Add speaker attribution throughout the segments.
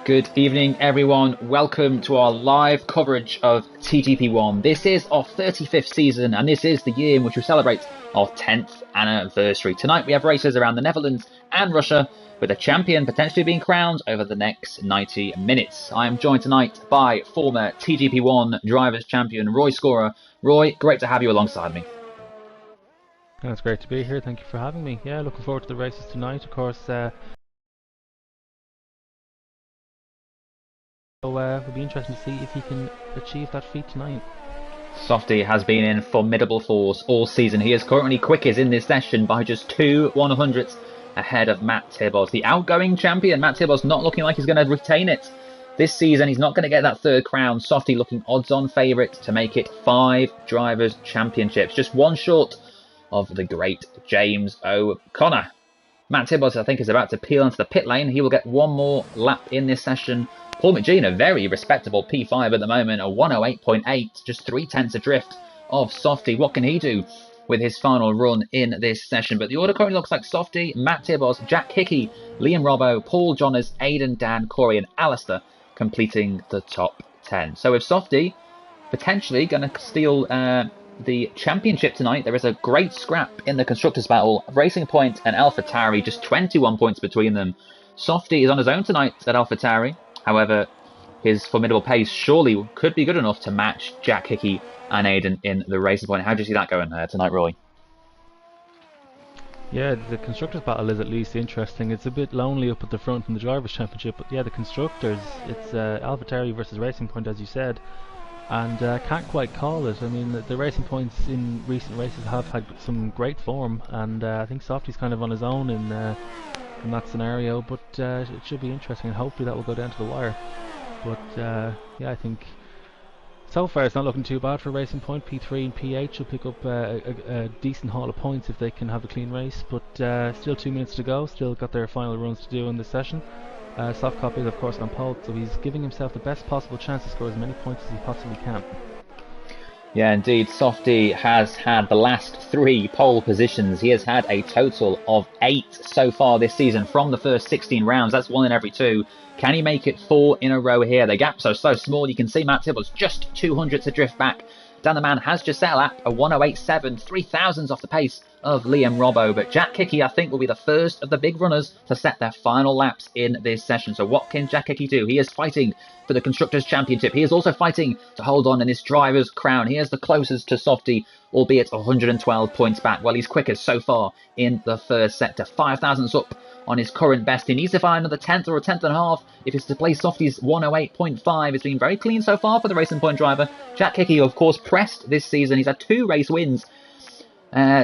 Speaker 1: Good evening, everyone. Welcome to our live coverage of TGP1. This is our 35th season, and this is the year in which we celebrate our 10th anniversary. Tonight, we have races around the Netherlands and Russia, with a champion potentially being crowned over the next 90 minutes. I am joined tonight by former TGP1 Drivers' Champion Roy Scorer. Roy, great to have you alongside me.
Speaker 2: It's great to be here. Thank you for having me. Yeah, looking forward to the races tonight. Of course, it'll be interesting to see if he can achieve that feat tonight.
Speaker 1: Softy has been in formidable force all season. He is currently quickest in this session by just 2 100ths ahead of Matt Tibos. The outgoing champion, Matt Tibos, not looking like he's going to retain it this season. He's not going to get that third crown. Softy looking odds-on favourite to make it 5 Drivers' Championships. Just one short of the great James O'Connor. Matt Tibos, I think, is about to peel into the pit lane. He will get one more lap in this session. Paul McGee, a very respectable P5 at the moment, a 108.8, just 3/10 adrift of Softy. What can he do with his final run in this session? But the order currently looks like Softy, Matt Tibos, Jack Hickey, Liam Robbo, Paul Jonas, Aidan, Dan, Corey and Alistair completing the top 10. So if Softy potentially going to steal the championship tonight, there is a great scrap in the Constructors' Battle. Racing Point and AlphaTauri, just 21 points between them. Softy is on his own tonight at AlphaTauri. However, his formidable pace surely could be good enough to match Jack Hickey and Aidan in the Racing Point. How do you see that going tonight, Roy?
Speaker 2: Yeah, the Constructors' Battle is at least interesting. It's a bit lonely up at the front in the Drivers' Championship, but yeah, the Constructors, it's AlphaTauri versus Racing Point, as you said, and can't quite call it. I mean, the Racing Points in recent races have had some great form, and I think Softy's kind of on his own in that scenario, but it should be interesting, and hopefully that will go down to the wire. But yeah, I think so far it's not looking too bad for Racing Point. P3 and P8 will pick up a decent haul of points if they can have a clean race, but still 2 minutes to go, still got their final runs to do in this session. Softcop is of course on pole, so he's giving himself the best possible chance to score as many points as he possibly can.
Speaker 1: Yeah, indeed. Softy has had the last 3 pole positions. He has had a total of 8 so far this season from the first 16 rounds. That's 1 in every 2. Can he make it 4 in a row here? The gaps are so small. You can see Matt Tibbles just 200 to drift back. Dan the Man has just set a lap, a 108.7, 3,000s off the pace of Liam Robbo. But Jack Hickey, I think, will be the first of the big runners to set their final laps in this session. So what can Jack Hickey do? He is fighting for the Constructors' Championship. He is also fighting to hold on in this driver's crown. He is the closest to Softy, albeit 112 points back. Well, he's quickest so far in the first sector. 5,000s up on his current best. He needs to find another 10th or a 10th and a half if he's to play Softy's 108.5. It's been very clean so far for the Racing Point driver. Jack Hickey, of course, pressed this season. He's had 2 race wins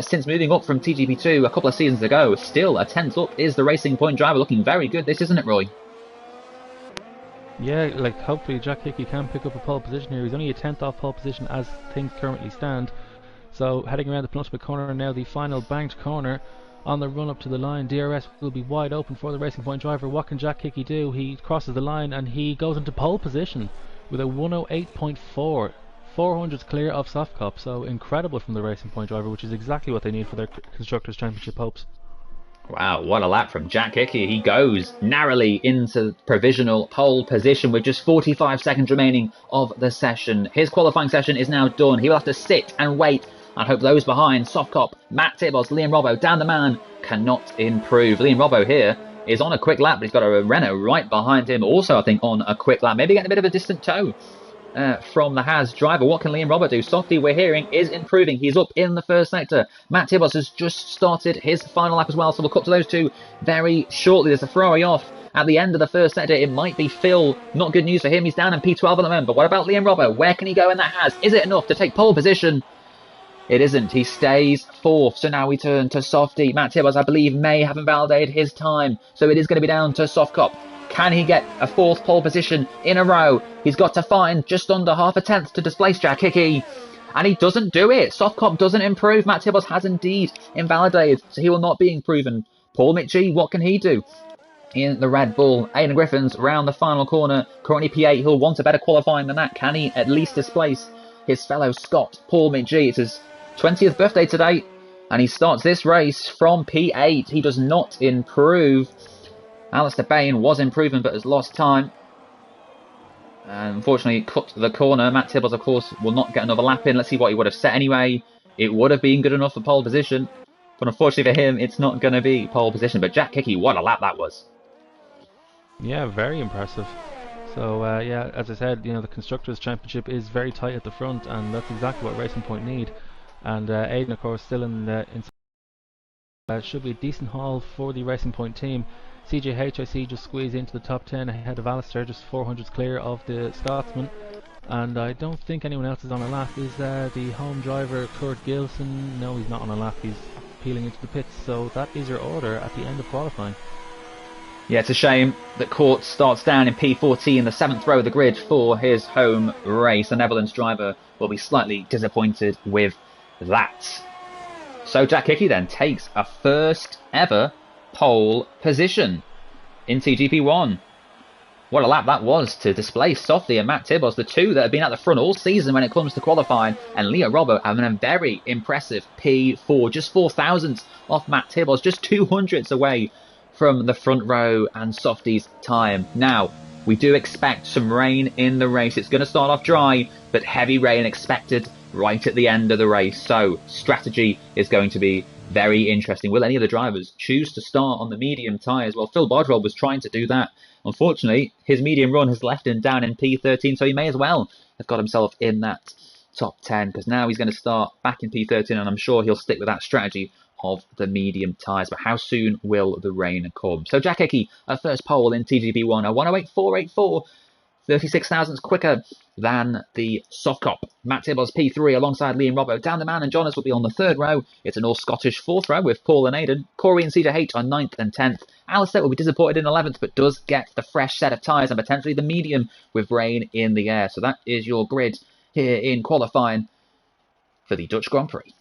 Speaker 1: since moving up from TGP2 a couple of seasons ago. Still, a 10th up is the Racing Point driver, looking very good. This, isn't it, Roy?
Speaker 2: Yeah, like hopefully Jack Hickey can pick up a pole position here. He's only a 10th off pole position as things currently stand. So heading around the penultimate corner now, the final banked corner. On the run up to the line, DRS will be wide open for the Racing Point driver. What can Jack Hickey do? He crosses the line and he goes into pole position with a 108.4. 400s clear of Softcop, so incredible from the Racing Point driver, which is exactly what they need for their Constructors' Championship hopes.
Speaker 1: Wow, what a lap from Jack Hickey. He goes narrowly into provisional pole position with just 45 seconds remaining of the session. His qualifying session is now done. He will have to sit and wait and hope those behind, Softcop, Matt Tibos, Liam Robbo, Dan the Man, cannot improve. Liam Robbo here is on a quick lap, but he's got a Renault right behind him, also I think on a quick lap, maybe getting a bit of a distant tow from the Haas driver. What can Liam Robbo do? Softy, we're hearing, is improving. He's up in the first sector. Matt Tibos has just started his final lap as well, so we'll cut to those two very shortly. There's a Ferrari off at the end of the first sector. It might be Phil. Not good news for him. He's down in P12 at the moment. But what about Liam Robbo? Where can he go in that Haas? Is it enough to take pole position? It isn't. He stays 4th. So now we turn to Softy. Matt Tibos, I believe, may have invalidated his time. So it is going to be down to Softcop. Can he get a 4th pole position in a row? He's got to find just under half a 10th to displace Jack Hickey. And he doesn't do it. Softcop doesn't improve. Matt Tibos has indeed invalidated. So he will not be improving. Paul McGee, what can he do? In the Red Bull, Aidan Griffins round the final corner. Currently P8. He'll want a better qualifying than that. Can he at least displace his fellow Scot, Paul McGee? It's his 20th birthday today, and he starts this race from P8. He does not improve. Alistair Bain was improving but has lost time. Unfortunately, cut the corner. Matt Tibbles, of course, will not get another lap in. Let's see what he would have set anyway. It would have been good enough for pole position. But unfortunately for him, it's not going to be pole position. But Jack Hickey, what a lap that was.
Speaker 2: Yeah, very impressive. So, yeah, as I said, the Constructors' Championship is very tight at the front, and that's exactly what Racing Point need. And Aiden, of course, still in should be a decent haul for the Racing Point team. CJH, I see, just squeeze into the top 10 ahead of Alistair, just 400s clear of the Scotsman. And I don't think anyone else is on a lap. Is the home driver Kurt Gilson? No, he's not on a lap. He's peeling into the pits. So that is your order at the end of qualifying.
Speaker 1: Yeah, it's a shame that Court starts down in P14, the 7th row of the grid for his home race. The Netherlands driver will be slightly disappointed with that. So Jack Hickey then takes a first ever pole position in TGP1. What a lap that was to displace Softy and Matt Tibbles, the two that have been at the front all season when it comes to qualifying, and Leo Robbo having a very impressive P4, just 4 thousandths off Matt Tibbles, just 200ths away from the front row and Softy's time. Now, we do expect some rain in the race. It's going to start off dry, but heavy rain expected right at the end of the race. So, strategy is going to be very interesting. Will any of the drivers choose to start on the medium tyres? Well, Phil Bardwell was trying to do that. Unfortunately, his medium run has left him down in P13, so he may as well have got himself in that top 10, because now he's going to start back in P13, and I'm sure he'll stick with that strategy of the medium tyres. But how soon will the rain come? So Jack Hickey, a first pole in TGP1, a 108.484, 36 thousandths quicker than the soft cop. Matt Tibbles P3 alongside Liam Robbo. Dan the Man and Jonas will be on the 3rd row. It's an all-Scottish 4th row with Paul and Aidan. Corey and Cedar H on 9th and 10th. Alistair will be disappointed in 11th, but does get the fresh set of tyres and potentially the medium with rain in the air. So that is your grid here in qualifying for the Dutch Grand Prix.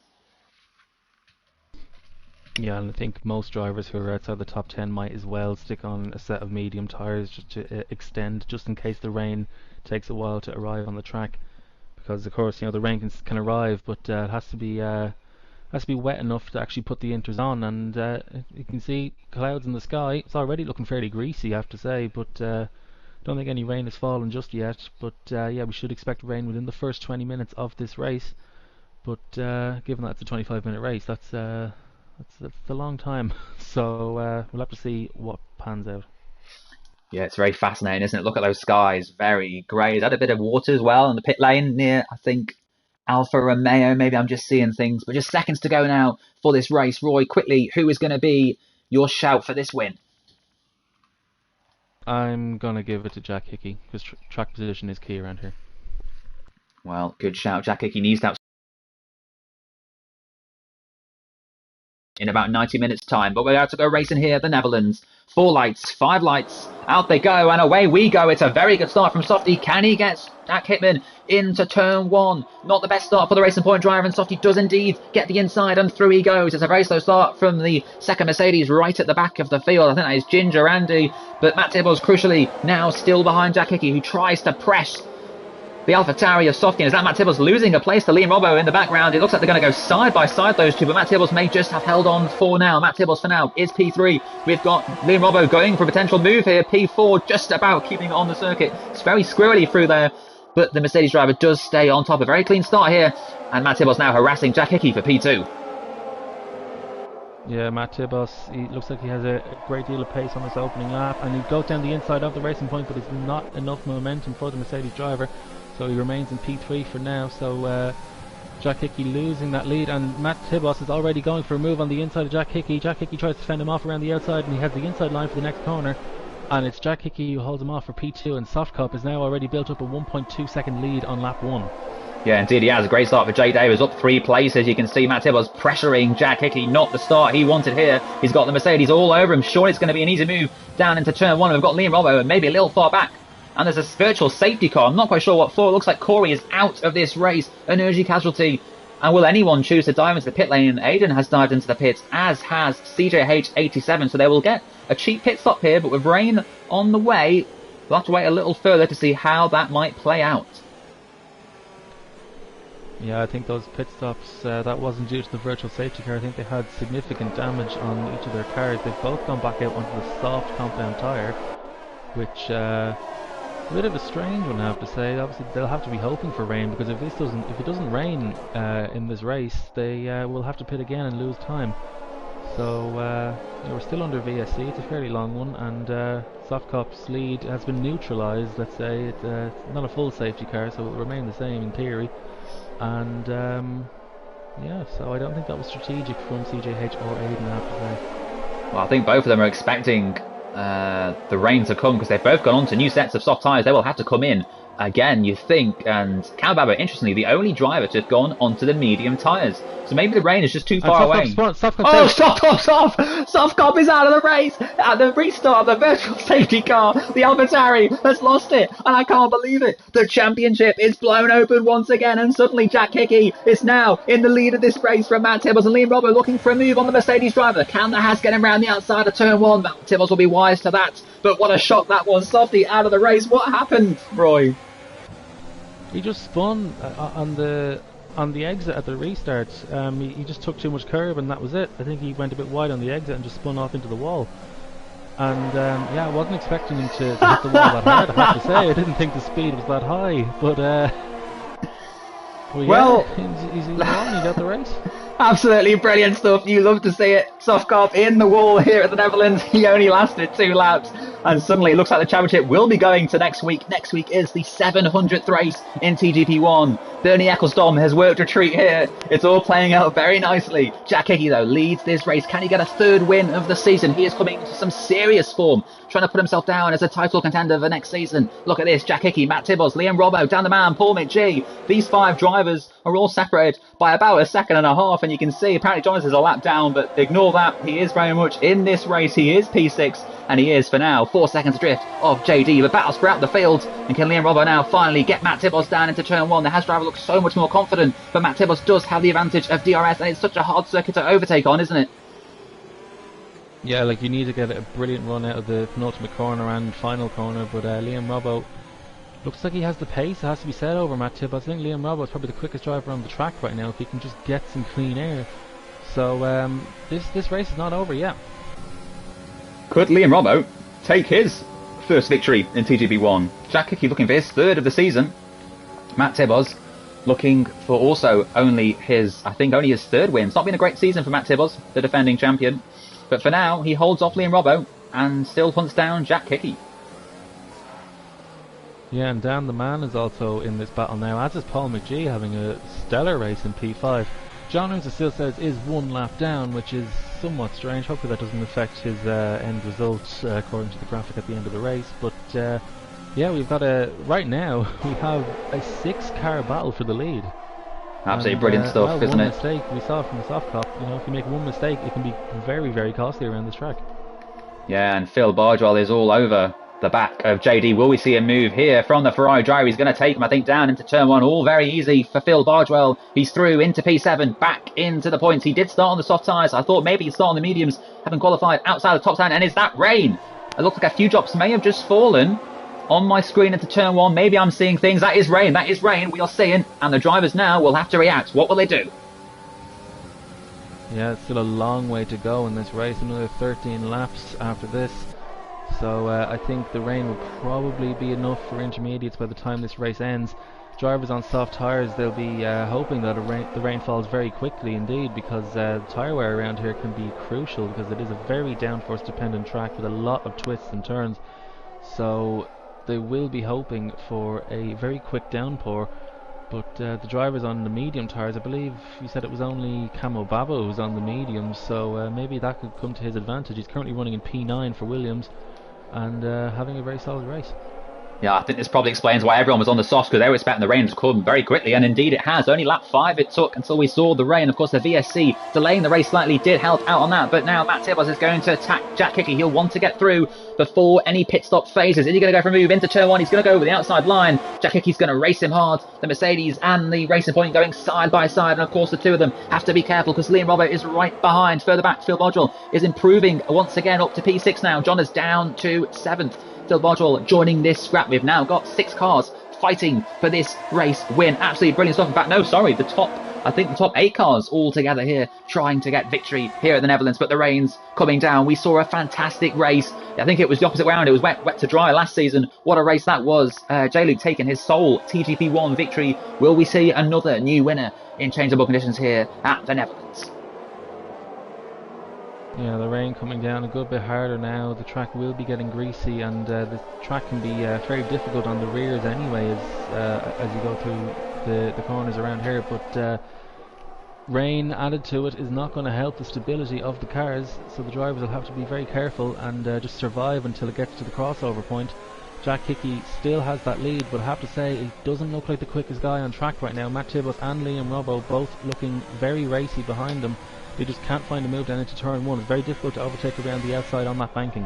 Speaker 2: Yeah, and I think most drivers who are outside the top 10 might as well stick on a set of medium tyres just to extend, just in case the rain takes a while to arrive on the track. Because of course, the rain can arrive, but it has to be wet enough to actually put the inters on. And you can see clouds in the sky. It's already looking fairly greasy, I have to say, but don't think any rain has fallen just yet. But yeah, we should expect rain within the first 20 minutes of this race. But given that it's a 25-minute race, that's a long time. So we'll have to see what pans out.
Speaker 1: Yeah, it's very fascinating, isn't it? Look at those skies, very grey. There's had a bit of water as well in the pit lane near, I think, Alfa Romeo. Maybe I'm just seeing things. But just seconds to go now for this race. Roy, quickly, who is going to be your shout for this win?
Speaker 2: I'm going to give it to Jack Hickey, because track position is key around here.
Speaker 1: Well, good shout. Jack Hickey needs that in about 90 minutes time, but we're about to go racing here, the Netherlands. 4 lights, 5 lights, out they go, and away we go. It's a very good start from Softy. Can he get Jack Hitman into turn 1? Not the best start for the Racing Point driver, and Softy does indeed get the inside, and through he goes. It's a very slow start from the second Mercedes right at the back of the field. I think that is Ginger Andy, but Matt Tibbles crucially now still behind Jack Hickey, who tries to press the AlphaTauri of Softy. Is that Matt Tibbles losing a place to Liam Robbo in the background? It looks like they're going to go side by side, those two, but Matt Tibbles may just have held on for now. Matt Tibbles for now is P3. We've got Liam Robbo going for a potential move here. P4 just about keeping it on the circuit. It's very squirrely through there, but the Mercedes driver does stay on top. A very clean start here, and Matt Tibbles now harassing Jack Hickey for P2.
Speaker 2: Yeah, Matt Tibbles, he looks like he has a great deal of pace on this opening lap, and he goes down the inside of the Racing Point, but it's not enough momentum for the Mercedes driver. So he remains in P3 for now. So Jack Hickey losing that lead, and Matt Tibbles is already going for a move on the inside of Jack Hickey. Jack Hickey tries to fend him off around the outside, and he has the inside line for the next corner. And it's Jack Hickey who holds him off for P2, and Soft Cup has now already built up a 1.2 second lead on lap 1.
Speaker 1: Yeah, indeed, he has a great start for Jay Davis, up 3 places. You can see Matt Tibbles pressuring Jack Hickey, not the start he wanted here. He's got the Mercedes all over him. Surely it's going to be an easy move down into turn 1. We've got Liam Robbo, and maybe a little far back. And there's a virtual safety car. I'm not quite sure what for. It looks like Corey is out of this race. Energy casualty. And will anyone choose to dive into the pit lane? Aiden has dived into the pits, as has CJH87. So they will get a cheap pit stop here, but with rain on the way, we'll have to wait a little further to see how that might play out.
Speaker 2: Yeah, I think those pit stops, that wasn't due to the virtual safety car. I think they had significant damage on each of their cars. They've both gone back out onto the soft compound tyre, which A bit of a strange one, I have to say. Obviously, they'll have to be hoping for rain, because if it doesn't rain in this race, they will have to pit again and lose time. So yeah, we're still under VSC. It's a fairly long one, and Softcop's lead has been neutralised. Let's say it's not a full safety car, so it will remain the same in theory. And yeah, so I don't think that was strategic from CJH or Aiden, I have to say.
Speaker 1: Well, I think both of them are expecting the rain to come, because they've both gone on to new sets of soft tyres. They will have to come in again, you think. And Calababa, interestingly, the only driver to have gone onto the medium tyres. So maybe the rain is just too far away. Softcop is out of the race at the restart of the virtual safety car. The AlphaTauri has lost it, and I can't believe it. The championship is blown open once again, and suddenly Jack Hickey is now in the lead of this race from Matt Tibbles, and Liam Robbo looking for a move on the Mercedes driver. Can the Haas get him around the outside of turn one? Matt Tibbles will be wise to that, but what a shock that was. Softy out of the race. What happened, Roy?
Speaker 2: He just spun on the exit at the restart. He just took too much curb, and that was it. I think he went a bit wide on the exit and just spun off into the wall. And yeah, I wasn't expecting him to hit the wall that hard, I have to say. I didn't think the speed was that high, but well, yeah, he's got the race.
Speaker 1: Absolutely brilliant stuff. You love to see it. Softcop in the wall here at the Netherlands. He only lasted 2 laps, and suddenly it looks like the championship will be going to next week. Next week is the 700th race in TGP1. Bernie Ecclestone has worked a treat here. It's all playing out very nicely. Jack Hickey, though, leads this race. Can he get a 3rd win of the season? He is coming into some serious form, trying to put himself down as a title contender for next season. Look at this. Jack Hickey, Matt Tibbles, Liam Robbo, Dan the Man, Paul McGee. These 5 drivers are all separated by about a second and a half, and you can see apparently Jonas is a lap down, but ignore that. He is very much in this race. He is P6, and he is for now 4 seconds adrift of JD. The battles throughout the field, and can Liam Robbo now finally get Matt Tibbles down into turn 1? The Haas driver looks so much more confident, but Matt Tibbles does have the advantage of DRS, and it's such a hard circuit to overtake on, isn't it?
Speaker 2: Yeah, like, you need to get a brilliant run out of the penultimate corner and final corner, but Liam Robbo looks like he has the pace, it has to be said, over Matt Tibbles. I think Liam Robbo is probably the quickest driver on the track right now if he can just get some clean air. So this race is not over yet.
Speaker 1: Could Liam Robbo take his first victory in TGP1? Jack Hickey looking for his 3rd of the season. Matt Tibbles looking for also only his 3rd win. It's not been a great season for Matt Tibbles, the defending champion. But for now, he holds off Liam Robbo and still hunts down Jack Hickey.
Speaker 2: Yeah, and Dan the Man is also in this battle now, as is Paul McGee, having a stellar race in P5. John Ernst still says is 1 lap down, which is somewhat strange. Hopefully that doesn't affect his end results according to the graphic at the end of the race. But yeah, we've got right now we have a 6-car battle for the lead.
Speaker 1: Absolutely brilliant stuff, isn't it?
Speaker 2: One mistake we saw from the Softcop. You know, if you make one mistake, it can be very, very costly around this track.
Speaker 1: Yeah, and Phil Bardwell is all over the back of JD. Will we see a move here from the Ferrari driver? He's going to take him, I think, down into turn 1. All very easy for Phil Bardwell. He's through into P7, back into the points. He did start on the soft tyres. I thought maybe he'd start on the mediums, having qualified outside the top 10. And is that rain? It looks like a few drops may have just fallen on my screen into turn 1. Maybe I'm seeing things. That is rain. That is rain. We are seeing. And the drivers now will have to react. What will they do?
Speaker 2: Yeah, it's still a long way to go in this race. Another 13 laps after this. So I think the rain will probably be enough for intermediates by the time this race ends. Drivers on soft tyres, they'll be hoping that the rain falls very quickly indeed, because the tyre wear around here can be crucial, because it is a very downforce dependent track with a lot of twists and turns. So they will be hoping for a very quick downpour. But the drivers on the medium tyres, I believe you said it was only Camo Babo who's on the medium, so maybe that could come to his advantage. He's currently running in P9 for Williams, and having a very solid race.
Speaker 1: Yeah, I think this probably explains why everyone was on the softs, because they were expecting the rain to come very quickly, and indeed it has. Only lap 5 it took until we saw the rain. Of course, the VSC delaying the race slightly did help out on that, but now Matt Tibbles is going to attack Jack Hickey. He'll want to get through before any pit stop phases. Is he going to go for a move into turn 1? He's going to go over the outside line. Jack Hickey's going to race him hard. The Mercedes and the Racing Point going side by side, and of course the two of them have to be careful, because Liam Robbo is right behind. Further back, Phil Bodwell is improving once again up to P6 now. John is down to 7th. Phil Bodwell joining this scrap. We've now got 6 cars fighting for this race win. Absolutely brilliant stuff. In fact, no, sorry, the top I think the top 8 cars all together here trying to get victory here at the Netherlands, but the rain's coming down. We saw a fantastic race. I think it was the opposite way around. It was wet to dry last season. What a race that was. J-Luke taking his sole TGP1 victory. Will we see another new winner in changeable conditions here at the Netherlands?
Speaker 2: Yeah, the rain coming down a good bit harder now. The track will be getting greasy, and the track can be very difficult on the rears anyway as you go through the corners around here. But rain added to it is not going to help the stability of the cars, so the drivers will have to be very careful and just survive until it gets to the crossover point. Jack Hickey still has that lead, but I have to say it doesn't look like the quickest guy on track right now. Matt Tibos and Liam Robbo both looking very racy behind them. They just can't find a move down into turn 1. It's very difficult to overtake around the outside on that banking.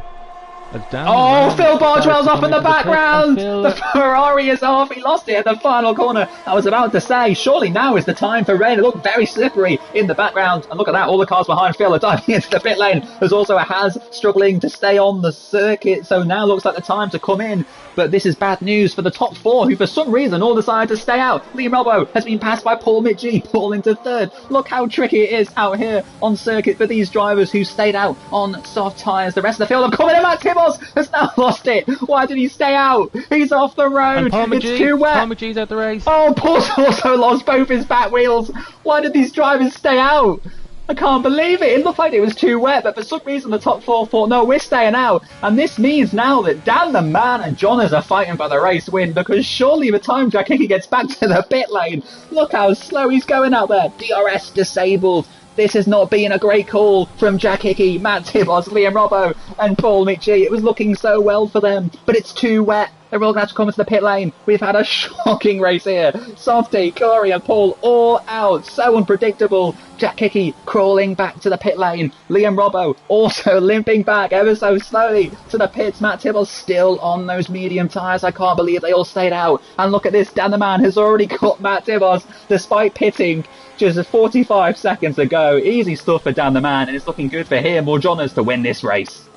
Speaker 1: Phil Bardwell's off in the background! The Ferrari is off, he lost it at the final corner. I was about to say, surely now is the time for rain. It looked very slippery in the background. And look at that, all the cars behind Phil are diving into the pit lane. There's also a Haas struggling to stay on the circuit, so now looks like the time to come in. But this is bad news for the top 4, who for some reason all decided to stay out. Liam Robbo has been passed by Paul Mitchie, Paul into 3rd. Look how tricky it is out here on circuit for these drivers who stayed out on soft tyres. The rest of the field are coming in. Matt Tibos has now lost it. Why did he stay out? He's off the road. It's too wet.
Speaker 2: Paul Mitchie's out the race.
Speaker 1: Oh, Paul's also lost both his back wheels. Why did these drivers stay out? I can't believe it. It looked like it was too wet, but for some reason the top 4 thought, no, we're staying out. And this means now that Dan the Man and Jonas are fighting for the race win, because surely by the time Jack Hickey gets back to the pit lane, look how slow he's going out there. DRS disabled. This has not been a great call from Jack Hickey, Matt Tibos, Liam Robbo and Paul Mitchie. It was looking so well for them, but it's too wet. They're all going to have to come into the pit lane. We've had a shocking race here. Softy, Corey and Paul all out. So unpredictable. Jack Hickey crawling back to the pit lane. Liam Robbo also limping back ever so slowly to the pits. Matt Tibbles still on those medium tyres. I can't believe they all stayed out. And look at this. Dan the Man has already cut Matt Tibbles despite pitting just 45 seconds ago. Easy stuff for Dan the Man, and it's looking good for him or Jonas to win this race.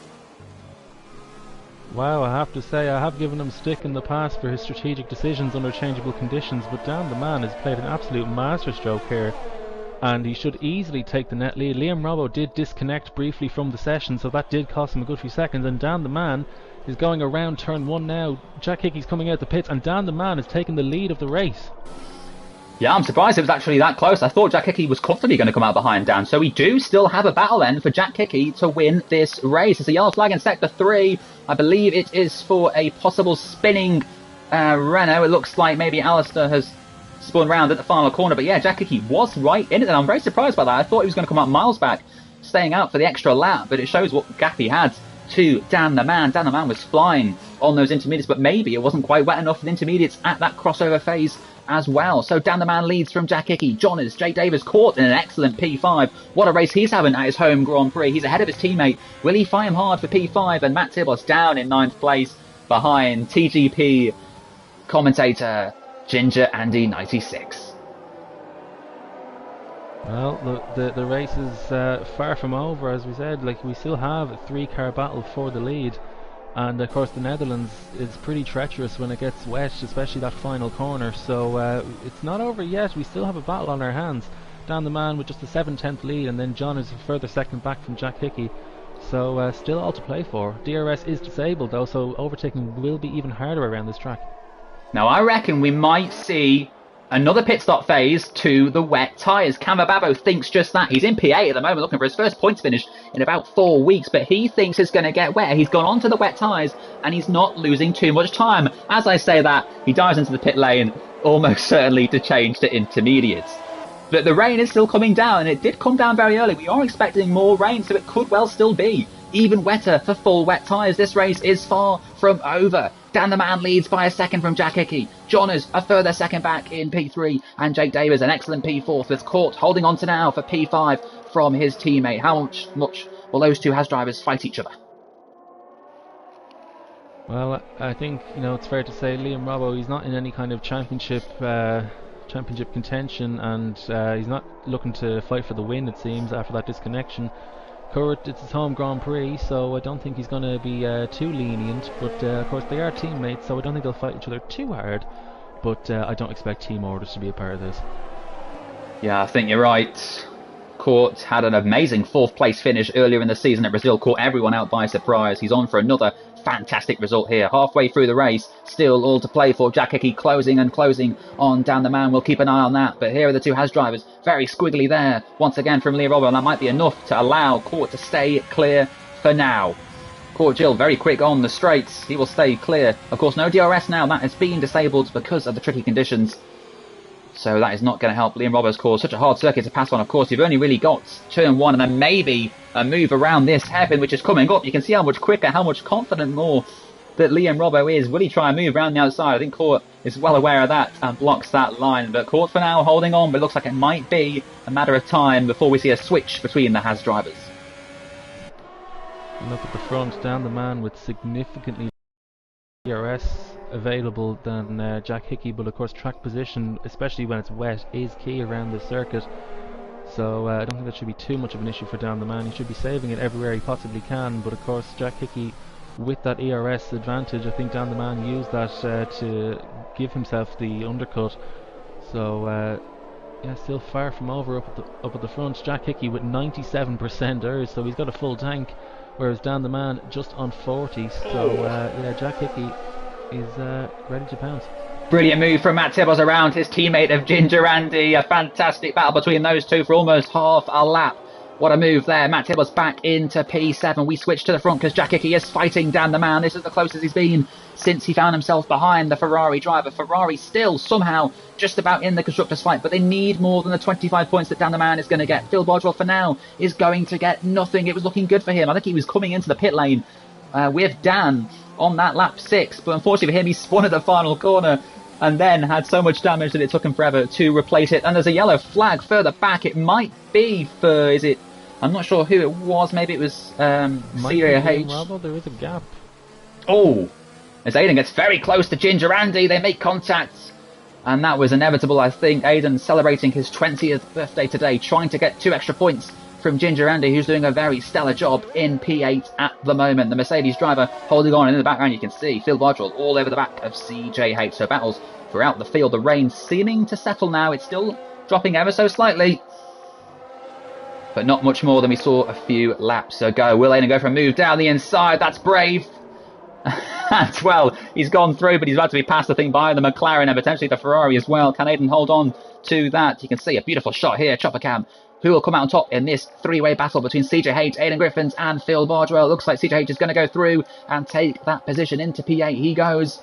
Speaker 2: Wow, I have to say, I have given him stick in the past for his strategic decisions under changeable conditions, but Dan the Man has played an absolute masterstroke here, and he should easily take the net lead. Liam Robbo did disconnect briefly from the session, so that did cost him a good few seconds, and Dan the Man is going around turn 1 now. Jack Hickey's coming out the pits, and Dan the Man is taking the lead of the race.
Speaker 1: Yeah, I'm surprised it was actually that close. I thought Jack Hickey was comfortably going to come out behind Dan. So we do still have a battle then for Jack Hickey to win this race. It's a yellow flag in sector 3. I believe it is for a possible spinning Renault. It looks like maybe Alistair has spun round at the final corner. But yeah, Jack Hickey was right in it, and I'm very surprised by that. I thought he was going to come out miles back, staying out for the extra lap. But it shows what gap he had to Dan the Man. Dan the Man was flying on those intermediates, but maybe it wasn't quite wet enough for the intermediates at that crossover phase as well. So Dan the Man leads from Jack Hickey. Jonas, Jake Davis caught in an excellent P5. What a race he's having at his home Grand Prix. He's ahead of his teammate. Will he fight him hard for P5? And Matt Tibos down in 9th place behind TGP commentator Ginger Andy 96.
Speaker 2: Well, the race is far from over, as we said. Like, we still have a 3-car battle for the lead. And of course the Netherlands is pretty treacherous when it gets wet, especially that final corner, so it's not over yet. We still have a battle on our hands. Dan the Man with just a 7/10 lead, and then John is a further second back from Jack Hickey, so still all to play for. DRS is disabled though, so overtaking will be even harder around this track.
Speaker 1: Now I reckon we might see another pit stop phase to the wet tyres. Cam Babbo thinks just that. He's in P8 at the moment, looking for his first points finish in about 4 weeks, but he thinks it's going to get wet. He's gone onto the wet tyres, and he's not losing too much time. As I say that, he dives into the pit lane, almost certainly to change to intermediates. But the rain is still coming down, and it did come down very early. We are expecting more rain, so it could well still be even wetter for full wet tyres. This race is far from over. Dan the Man leads by a second from Jack Hickey. Jonas a further second back in P3, and Jake Davis an excellent P4th with Court holding on to now for P5 from his teammate. How much will those two Haas drivers fight each other?
Speaker 2: Well, I think it's fair to say Liam Robbo, he's not in any kind of championship contention, and he's not looking to fight for the win, it seems, after that disconnection. Kurt, it's his home Grand Prix, so I don't think he's going to be too lenient, but of course they are teammates, so I don't think they'll fight each other too hard, but I don't expect team orders to be a part of this.
Speaker 1: Yeah, I think you're right. Court had an amazing fourth place finish earlier in the season at Brazil, caught everyone out by surprise. He's on for another fantastic result here. Halfway through the race, still all to play for. Jack Hickey closing on down the man. We'll keep an eye on that. But here are the two Haas drivers, very squiggly there. Once again from Liam Robbo, and that might be enough to allow Court to stay clear for now. Court Gill very quick on the straights. He will stay clear. Of course, no DRS now. That has been disabled because of the tricky conditions. So that is not going to help Liam Robbo's cause. Such a hard circuit to pass on, of course. You've only really got turn one and then maybe a move around this hairpin, which is coming up. You can see how much quicker, how much confident more that Liam Robbo is. Will he try and move around the outside? I think Court is well aware of that and blocks that line. But Court for now holding on, but it looks like it might be a matter of time before we see a switch between the Haas drivers.
Speaker 2: Look at the front, down the man with significantly DRS available than Jack Hickey, but of course track position, especially when it's wet, is key around the circuit. So I don't think that should be too much of an issue for down the man. He should be saving it everywhere he possibly can, but of course Jack Hickey with that ERS advantage, I think down the man used that to give himself the undercut. So yeah, still far from over up at the front. Jack Hickey with 97% ERS, so he's got a full tank, whereas down the man just on 40. So yeah, Jack Hickey is ready to pounce.
Speaker 1: Brilliant move from Matt Tibbles around his teammate of Ginger Andy. A fantastic battle between those two for almost half a lap. What a move there. Matt Tibbles back into P7. We switch to the front because Jack Hickey is fighting down the man. This is the closest he's been since he found himself behind the Ferrari driver. Ferrari still somehow just about in the constructors fight, but they need more than the 25 points that Dan the Man is going to get. Phil Bardwell for now is going to get nothing. It was looking good for him. I think he was coming into the pit lane with Dan on that lap 6, but unfortunately for him, he spun at the final corner and then had so much damage that it took him forever to replace it. And there's a yellow flag further back. It might be for, is it, I'm not sure who it was. Maybe it was CJH.
Speaker 2: There is a gap.
Speaker 1: Oh, as Aiden gets very close to Ginger Andy, they make contact. And that was inevitable, I think. Aiden celebrating his 20th birthday today, trying to get 2 extra points from Ginger Andy, who's doing a very stellar job in P8 at the moment. The Mercedes driver holding on, and in the background you can see Phil Bardwell all over the back of CJH. So battles throughout the field. The rain seeming to settle now. It's still dropping ever so slightly, but not much more than we saw a few laps ago. Will Aiden go for a move down the inside? That's brave. And well, he's gone through, but he's about to be passed, I think, by the McLaren and potentially the Ferrari as well. Can Aiden hold on to that? You can see a beautiful shot here. Chopper Cam, who will come out on top in this three-way battle between CJH, Aiden Griffiths and Phil Bardwell. Looks like CJH is going to go through and take that position into P8. He goes.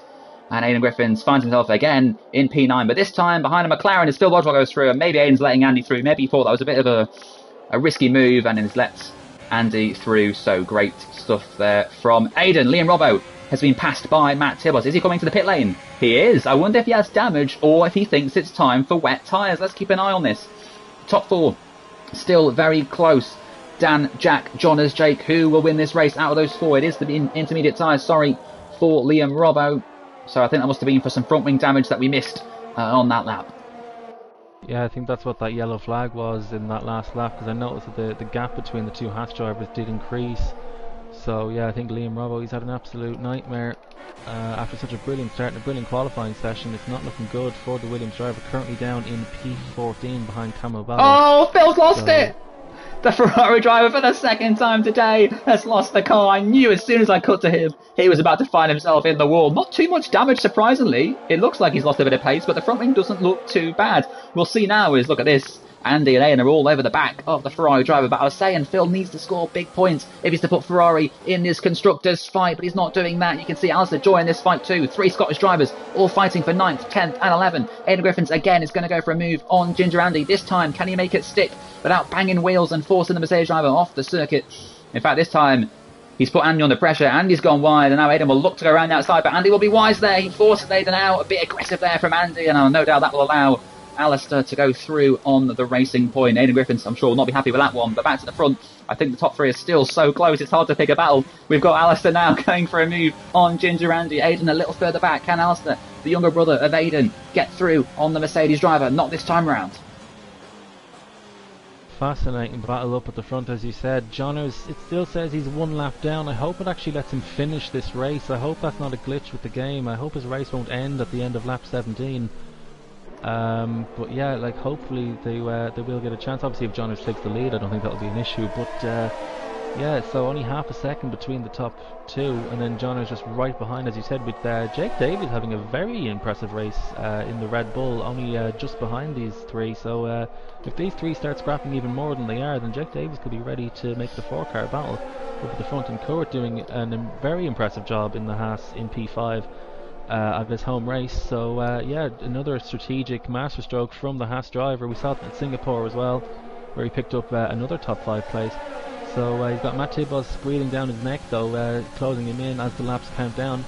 Speaker 1: And Aiden Griffiths finds himself again in P9, but this time behind a McLaren as Phil Bardwell goes through, and maybe Aiden's letting Andy through. Maybe he thought that was a bit of a risky move and has let Andy through. So great stuff there from Aiden. Liam Robbo has been passed by Matt Tibbles. Is he coming to the pit lane? He is. I wonder if he has damage or if he thinks it's time for wet tyres. Let's keep an eye on this. Top 4 still very close. Dan, Jack, Jonas, Jake, who will win this race out of those 4? It is the intermediate tyres, sorry, for Liam Robbo. So I think that must have been for some front wing damage that we missed on that lap.
Speaker 2: Yeah, I think that's what that yellow flag was in that last lap, because I noticed that the gap between the two Haas drivers did increase. So yeah, I think Liam Robbo, he's had an absolute nightmare after such a brilliant start and a brilliant qualifying session. It's not looking good for the Williams driver, currently down in P14 behind Camo Ballo.
Speaker 1: Oh, Phil's lost it! The Ferrari driver for the second time today has lost the car. I knew as soon as I cut to him, he was about to find himself in the wall. Not too much damage, surprisingly. It looks like he's lost a bit of pace, but the front wing doesn't look too bad. We'll see now is, look at this. Andy and Aiden are all over the back of the Ferrari driver, but I was saying Phil needs to score big points if he's to put Ferrari in this constructors fight, but he's not doing that. You can see Alistair join this fight too. 3 Scottish drivers all fighting for 9th, 10th and 11th. Aiden Griffiths again is going to go for a move on Ginger Andy. This time, can he make it stick without banging wheels and forcing the Mercedes driver off the circuit? In fact, this time he's put Andy under pressure. Andy's gone wide, and now Aiden will look to go around the outside, but Andy will be wise there. He forces Aiden out. A bit aggressive there from Andy, and no doubt that will allow Alistair to go through on the racing point. Aiden Griffiths, I'm sure, will not be happy with that one, but back to the front. I think the top 3 is still so close, it's hard to pick a battle. We've got Alistair now going for a move on Ginger Andy. Aiden a little further back. Can Alistair, the younger brother of Aiden, get through on the Mercedes driver? Not this time round.
Speaker 2: Fascinating battle up at the front, as you said. Johners, it still says he's 1 lap down. I hope it actually lets him finish this race. I hope that's not a glitch with the game. I hope his race won't end at the end of lap 17. But yeah, like hopefully they will get a chance. Obviously, if Johners takes the lead, I don't think that'll be an issue. But yeah, so only half a second between the top two, and then Johners just right behind, as you said, with Jake Davies having a very impressive race in the Red Bull, only just behind these three. So if these three start scrapping even more than they are, then Jake Davies could be ready to make the 4-car battle up at the front. And Kurt doing a very impressive job in the Haas in P5 of his home race. So yeah, another strategic masterstroke from the Haas driver. We saw it at Singapore as well, where he picked up another top 5 place. So he's got Matt Tibos breathing down his neck though, closing him in as the laps count down,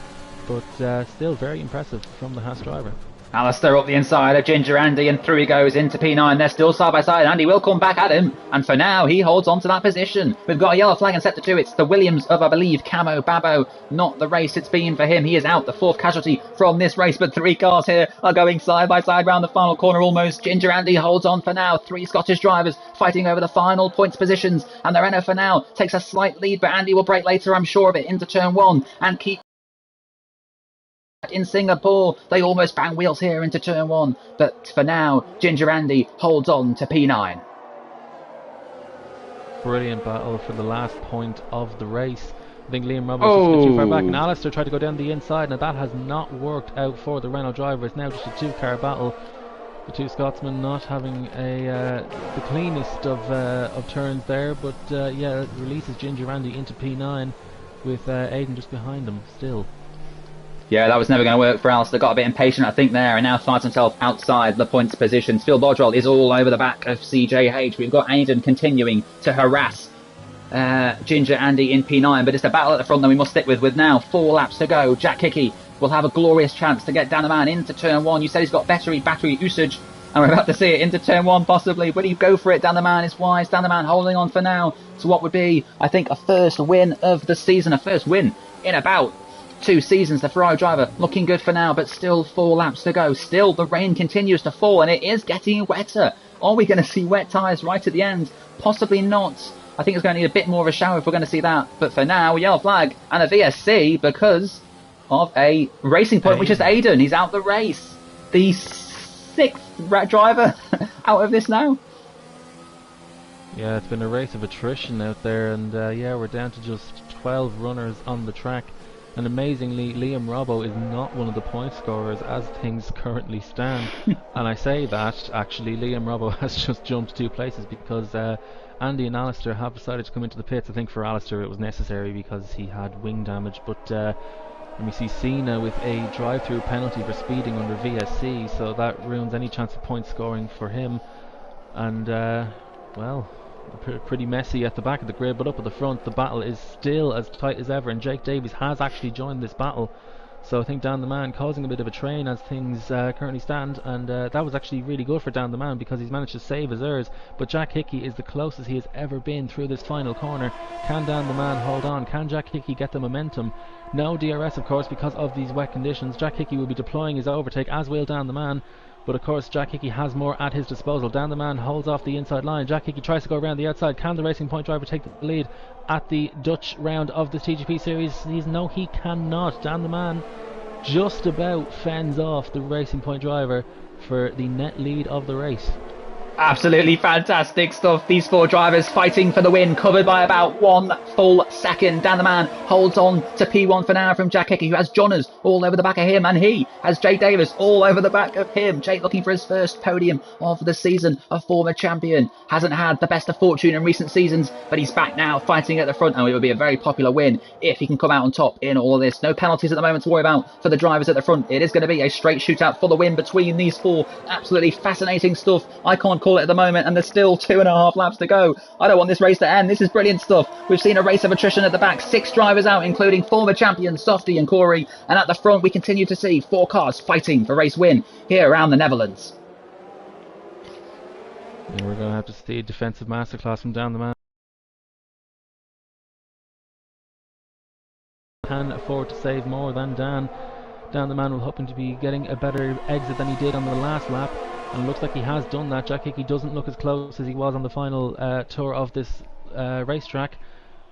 Speaker 2: but still very impressive from the Haas driver.
Speaker 1: Alistair up the inside of Ginger Andy, and through he goes into P9. They're still side by side. Andy will come back at him, and for now he holds on to that position. We've got a yellow flag and set to 2. It's the Williams of, I believe, Camo Babo. Not the race it's been for him. He is out, the 4th casualty from this race, but 3 cars here are going side by side round the final corner almost. Ginger Andy holds on for now. 3 Scottish drivers fighting over the final points positions, and the Renault for now takes a slight lead, but Andy will break later, I'm sure of it, into turn 1 and keep in Singapore. They almost bang wheels here into turn 1, but for now Ginger Andy holds on to P9.
Speaker 2: Brilliant battle for the last point of the race. I think Liam Roberts just a bit too far back, and Alistair tried to go down the inside. Now that has not worked out for the Renault driver. It's now just a 2-car battle. The 2 Scotsmen not having the cleanest of turns there, but yeah, it releases Ginger Andy into P9 with Aidan just behind them still.
Speaker 1: Yeah, that was never going to work for Alistair. Got a bit impatient, I think, there, and now finds himself outside the points positions. Phil Bodrell is all over the back of CJH. We've got Aidan continuing to harass Ginger Andy in P9, but it's the battle at the front that we must stick with now 4 laps to go. Jack Hickey will have a glorious chance to get Dan the Man into turn 1. You said he's got battery usage, and we're about to see it into turn 1 possibly. Will he go for it? Dan the Man is wise. Dan the Man holding on for now to what would be, I think, a first win of the season, a first win in about 2 seasons. The Ferrari driver looking good for now, but still 4 laps to go. Still the rain continues to fall, and it is getting wetter. Are we going to see wet tyres right at the end? Possibly not. I think it's going to need a bit more of a shower if we're going to see that. But for now, yellow flag and a VSC because of a racing point, which is Aidan. He's out the race. The 6th driver out of this now.
Speaker 2: Yeah, it's been a race of attrition out there, and yeah, we're down to just 12 runners on the track. And amazingly, Liam Robbo is not one of the point scorers as things currently stand. And I say that, actually, Liam Robbo has just jumped 2 places because Andy and Alistair have decided to come into the pits. I think for Alistair it was necessary because he had wing damage. But let me see, Cena with a drive-through penalty for speeding under VSC, so that ruins any chance of point scoring for him. And, well, pretty messy at the back of the grid, but up at the front the battle is still as tight as ever, and Jake Davies has actually joined this battle. So I think Dan the Man causing a bit of a train as things currently stand, and that was actually really good for Dan the Man because he's managed to save his errors. But Jack Hickey is the closest he has ever been through this final corner. Can Dan the Man hold on? Can Jack Hickey get the momentum? No DRS, of course, because of these wet conditions. Jack Hickey will be deploying his overtake, as will Dan the Man. But of course Jack Hickey has more at his disposal. Dan the Man holds off the inside line. Jack Hickey tries to go around the outside. Can the Racing Point driver take the lead at the Dutch round of the TGP series? No, he cannot. Dan the Man just about fends off the Racing Point driver for the net lead of the race.
Speaker 1: Absolutely fantastic stuff. These 4 drivers fighting for the win, covered by about 1 full second. Dan the Man holds on to P1 for now from Jack Hickey, who has Johners all over the back of him, and he has Jake Davis all over the back of him. Jake looking for his first podium of the season, a former champion. Hasn't had the best of fortune in recent seasons, but he's back now fighting at the front, and it would be a very popular win if he can come out on top in all of this. No penalties at the moment to worry about for the drivers at the front. It is going to be a straight shootout for the win between these 4. Absolutely fascinating stuff. I can't call it at the moment, and there's still 2.5 laps to go. I don't want this race to end. This is brilliant stuff. We've seen a race of attrition at the back. 6 drivers out, including former champions Softy and Corey, and at the front we continue to see 4 cars fighting for race win here around the Netherlands.
Speaker 2: And we're going to have to see a defensive masterclass from Dan the Man. Can afford to save more than Dan. Dan the Man will hoping to be getting a better exit than he did on the last lap, and it looks like he has done that. Jack Hickey doesn't look as close as he was on the final tour of this racetrack,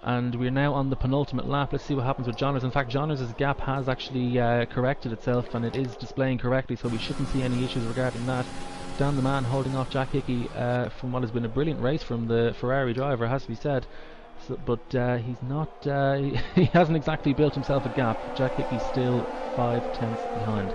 Speaker 2: And we're now on the penultimate lap. Let's see what happens with Johners. In fact, Johners' gap has actually corrected itself, and it is displaying correctly, so we shouldn't see any issues regarding that. Dan the Man holding off Jack Hickey from what has been a brilliant race from the Ferrari driver, has to be said. So, but he's not. He hasn't exactly built himself a gap. Jack Hickey's still 5 tenths behind.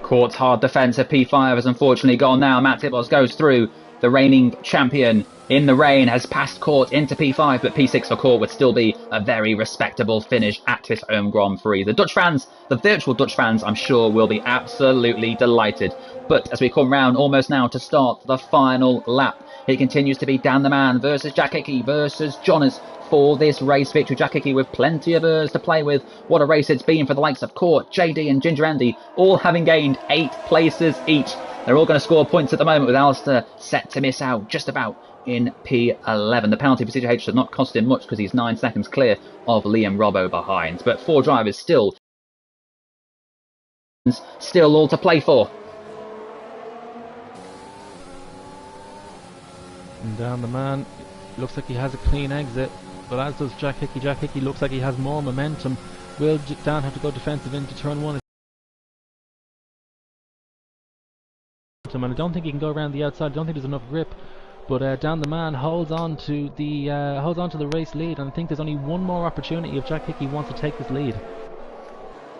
Speaker 1: Court's hard defence of P5 has unfortunately gone now. Matt Tibos goes through. The reigning champion in the rain has passed Court into P5, but P6 for Court would still be a very respectable finish at his home Grand Prix. The Dutch fans, the virtual Dutch fans, I'm sure will be absolutely delighted. But as we come round almost now to start the final lap, it continues to be Dan the Man versus Jack Hickey versus Johners for this race victory. Jack Hickey with plenty of errors to play with. What a race it's been for the likes of Court, JD and Ginger Andy, all having gained 8 places each. They're all going to score points at the moment, with Alistair set to miss out just about in P11. The penalty for CJH does not cost him much because he's 9 seconds clear of Liam Robbo behind. But 4 drivers still all to play for.
Speaker 2: And Dan the Man looks like he has a clean exit, but as does Jack Hickey. Jack Hickey looks like he has more momentum. Will Dan have to go defensive into turn 1? And I don't think he can go around the outside. I don't think there's enough grip. But Dan the Man holds on to the race lead, and I think there's only one more opportunity if Jack Hickey wants to take this lead.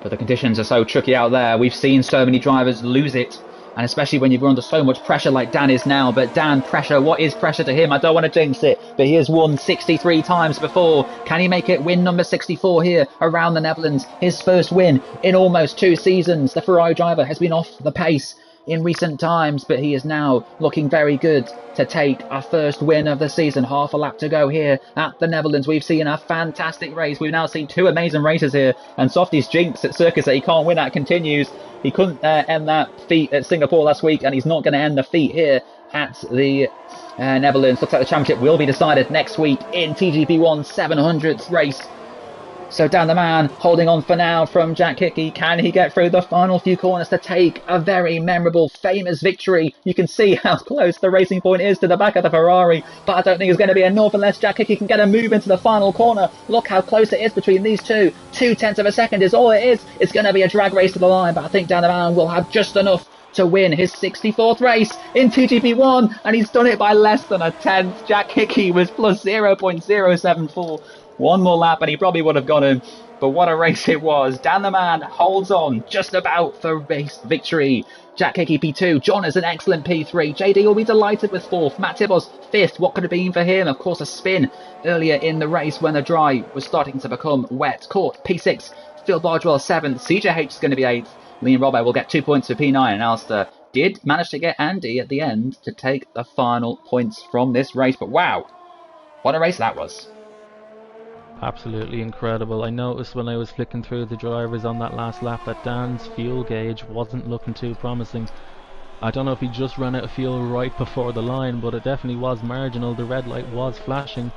Speaker 1: But the conditions are so tricky out there. We've seen so many drivers lose it, and especially when you're under so much pressure like Dan is now. But Dan, pressure, what is pressure to him? I don't want to jinx it, but he has won 63 times before. Can he make it win number 64 here around the Netherlands? His first win in almost 2 seasons. The Ferrari driver has been off the pace in recent times, but he is now looking very good to take our first win of the season. Half a lap to go here at the Netherlands. We've seen a fantastic race. We've now seen 2 amazing races here, and Softy's jinx at Circus that he can't win at continues. He couldn't end that feat at Singapore last week, and he's not going to end the feat here at the Netherlands. Looks like the championship will be decided next week in TGP1 700th race. So Dan the Man holding on for now from Jack Hickey. Can he get through the final few corners to take a very memorable, famous victory? You can see how close the racing point is to the back of the Ferrari, but I don't think it's going to be enough unless Jack Hickey can get a move into the final corner. Look how close it is between these two. 0.2 of a second is all it is. It's going to be a drag race to the line, but I think Dan the Man will have just enough to win his 64th race in TGP1, and he's done it by less than a tenth. Jack Hickey was plus 0.074. One more lap and he probably would have got him, but what a race it was. Dan the Man holds on just about for race victory. Jack Hickey P2, John is an excellent P3, JD will be delighted with 4th, Matt Tibos 5th. What could have been for him? Of course a spin earlier in the race when the dry was starting to become wet. Court P6, Phil Bardwell 7th, CJH is going to be 8th. Liam Robbo will get 2 points for P9, and Alistair did manage to get Andy at the end to take the final points from this race. But wow, what a race that was.
Speaker 2: Absolutely incredible. I noticed when I was flicking through the drivers on that last lap that Dan's fuel gauge wasn't looking too promising. I don't know if he just ran out of fuel right before the line, but it definitely was marginal. The red light was flashing,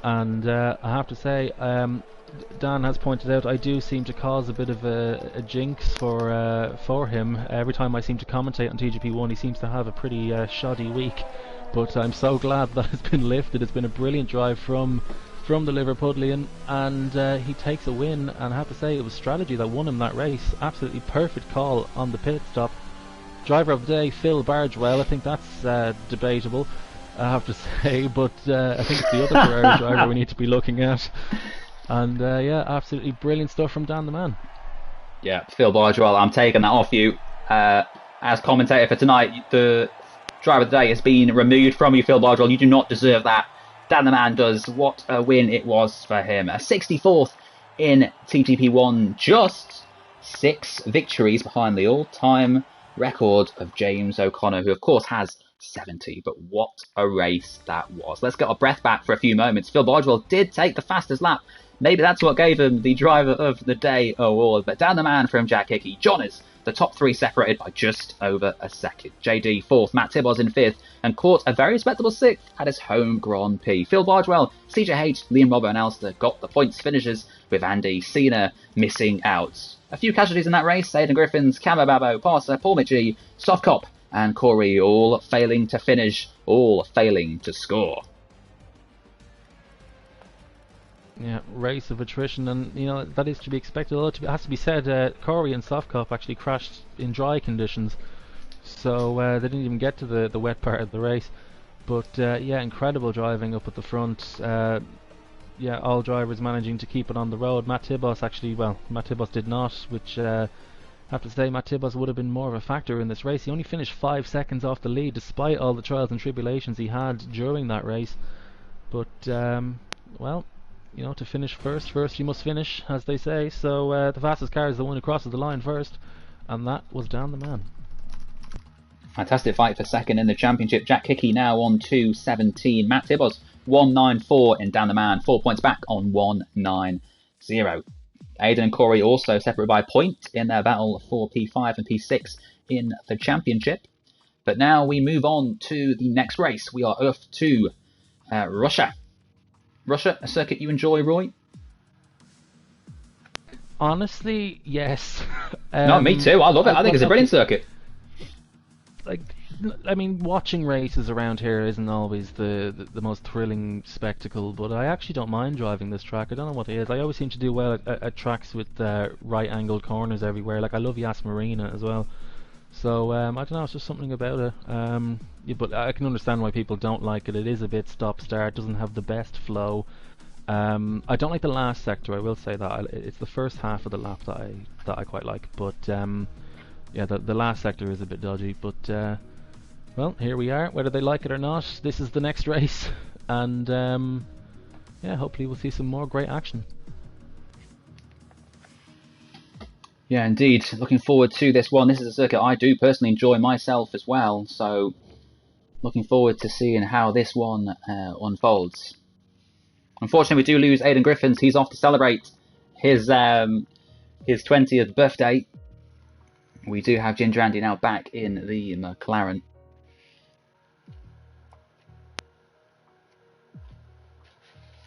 Speaker 2: and I have to say, Dan has pointed out I do seem to cause a bit of a jinx for him. Every time I seem to commentate on TGP1 he seems to have a pretty shoddy week, but I'm so glad that it's been lifted. It's been a brilliant drive from the Liverpudlian, and he takes a win, and I have to say it was strategy that won him that race. Absolutely perfect call on the pit stop. Driver of the day, Phil Bardwell. I think that's debatable, I have to say, but I think it's the other Ferrari driver we need to be looking at. And yeah, absolutely brilliant stuff from Dan the Man.
Speaker 1: Yeah, Phil Bardwell, I'm taking that off you. As commentator for tonight, the driver of the day has been removed from you, Phil Bardwell. You do not deserve that. Dan the Man does. What a win it was for him. A 64th in TGP1, just 6 victories behind the all-time record of James O'Connor, who of course has 70. But what a race that was. Let's get our breath back for a few moments. Phil Bardwell did take the fastest lap. Maybe that's what gave him the driver of the day award. But Dan the Man from Jack Hickey. John is the top 3 separated by just over a second. JD 4th, Matt Tibos in 5th, and Court a very respectable 6th at his home Grand Prix. Phil Bardwell, CJH, Liam Robbo and Alistair got the points finishes, with Andy Cena missing out. A few casualties in that race: Aidan Griffins, Camo Babo, Parser, Paul Mitchie, Softcop and Corey, all failing to finish, all failing to score.
Speaker 2: Yeah, race of attrition, and you know that is to be expected. Although it has to be said, Corey and Sofkop actually crashed in dry conditions, so they didn't even get to the wet part of the race. But yeah, incredible driving up at the front. Yeah, all drivers managing to keep it on the road. Matt Tibos actually, well, Matt Tibos did not, which I have to say Matt Tibos would have been more of a factor in this race. He only finished 5 seconds off the lead, despite all the trials and tribulations he had during that race. But well, you know, to finish first you must finish, as they say. So the fastest car is the one who crosses the line first, and that was Dan the Man.
Speaker 1: Fantastic fight for second in the championship. Jack Hickey now on 2.17. Matt Tibos 1.94 in Dan the Man, 4 points back on 1.90. Aidan and Corey also separate by a point in their battle for P5 and P6 in the championship. But now we move on to the next race. We are off to Russia. Russia, a circuit you enjoy, Roy?
Speaker 2: Honestly, yes.
Speaker 1: No, me too. I love it. I think it's a brilliant circuit.
Speaker 2: Like, I mean, watching races around here isn't always the most thrilling spectacle, but I actually don't mind driving this track. I don't know what it is. I always seem to do well at tracks with right-angled corners everywhere. Like, I love Yas Marina as well. So, I don't know, it's just something about it. Yeah, but I can understand why people don't like it. It is a bit stop-start, doesn't have the best flow. I don't like the last sector, I will say that. It's the first half of the lap that I quite like, but yeah, the last sector is a bit dodgy. But well, here we are. Whether they like it or not, this is the next race, and yeah, hopefully we'll see some more great action.
Speaker 1: Yeah, indeed. Looking forward to this one. This is a circuit I do personally enjoy myself as well, so looking forward to seeing how this one unfolds. Unfortunately, we do lose Aidan Griffiths. He's off to celebrate his 20th birthday. We do have Ginger Andy now back in the McLaren.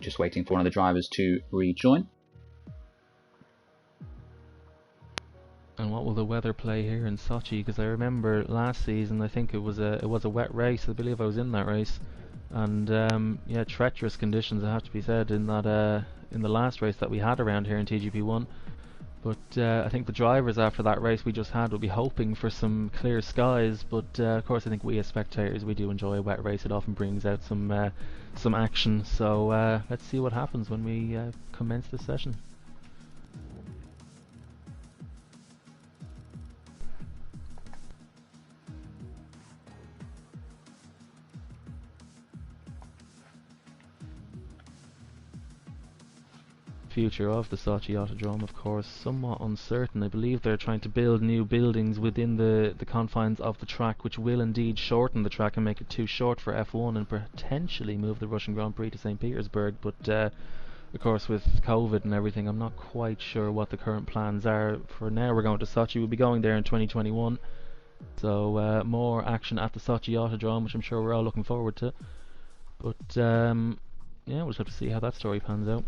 Speaker 1: Just waiting for one of the drivers to rejoin.
Speaker 2: And what will the weather play here in Sochi? Because I remember last season, I think it was a wet race. I believe I was in that race, and yeah, treacherous conditions, I have to be said, in that in the last race that we had around here in TGP1. But I think the drivers after that race we just had will be hoping for some clear skies. But of course, I think we as spectators, we do enjoy a wet race. It often brings out some action. So let's see what happens when we commence this session. Future of the Sochi Autodrome, of course, somewhat uncertain. I believe they're trying to build new buildings within the confines of the track, which will indeed shorten the track and make it too short for F1 and potentially move the Russian Grand Prix to St. Petersburg. But of course, with COVID and everything, I'm not quite sure what the current plans are. For now, we're going to Sochi. We'll be going there in 2021. So more action at the Sochi Autodrome, which I'm sure we're all looking forward to. But yeah, we'll just have to see how that story pans out.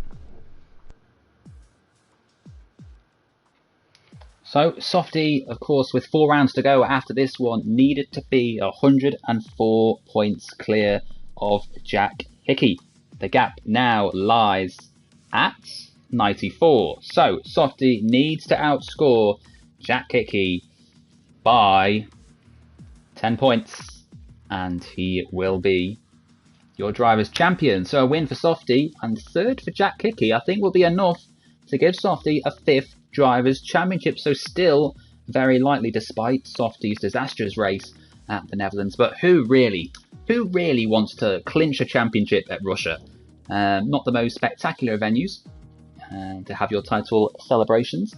Speaker 1: So, Softy, of course, with 4 rounds to go after this one, needed to be 104 points clear of Jack Hickey. The gap now lies at 94. So, Softy needs to outscore Jack Hickey by 10 points, and he will be your driver's champion. So, a win for Softy and 3rd for Jack Hickey, I think, will be enough to give Softy a 5th Drivers' Championship, so still very likely despite Softy's disastrous race at the Netherlands. But who really wants to clinch a championship at Russia? Not the most spectacular venues to have your title celebrations.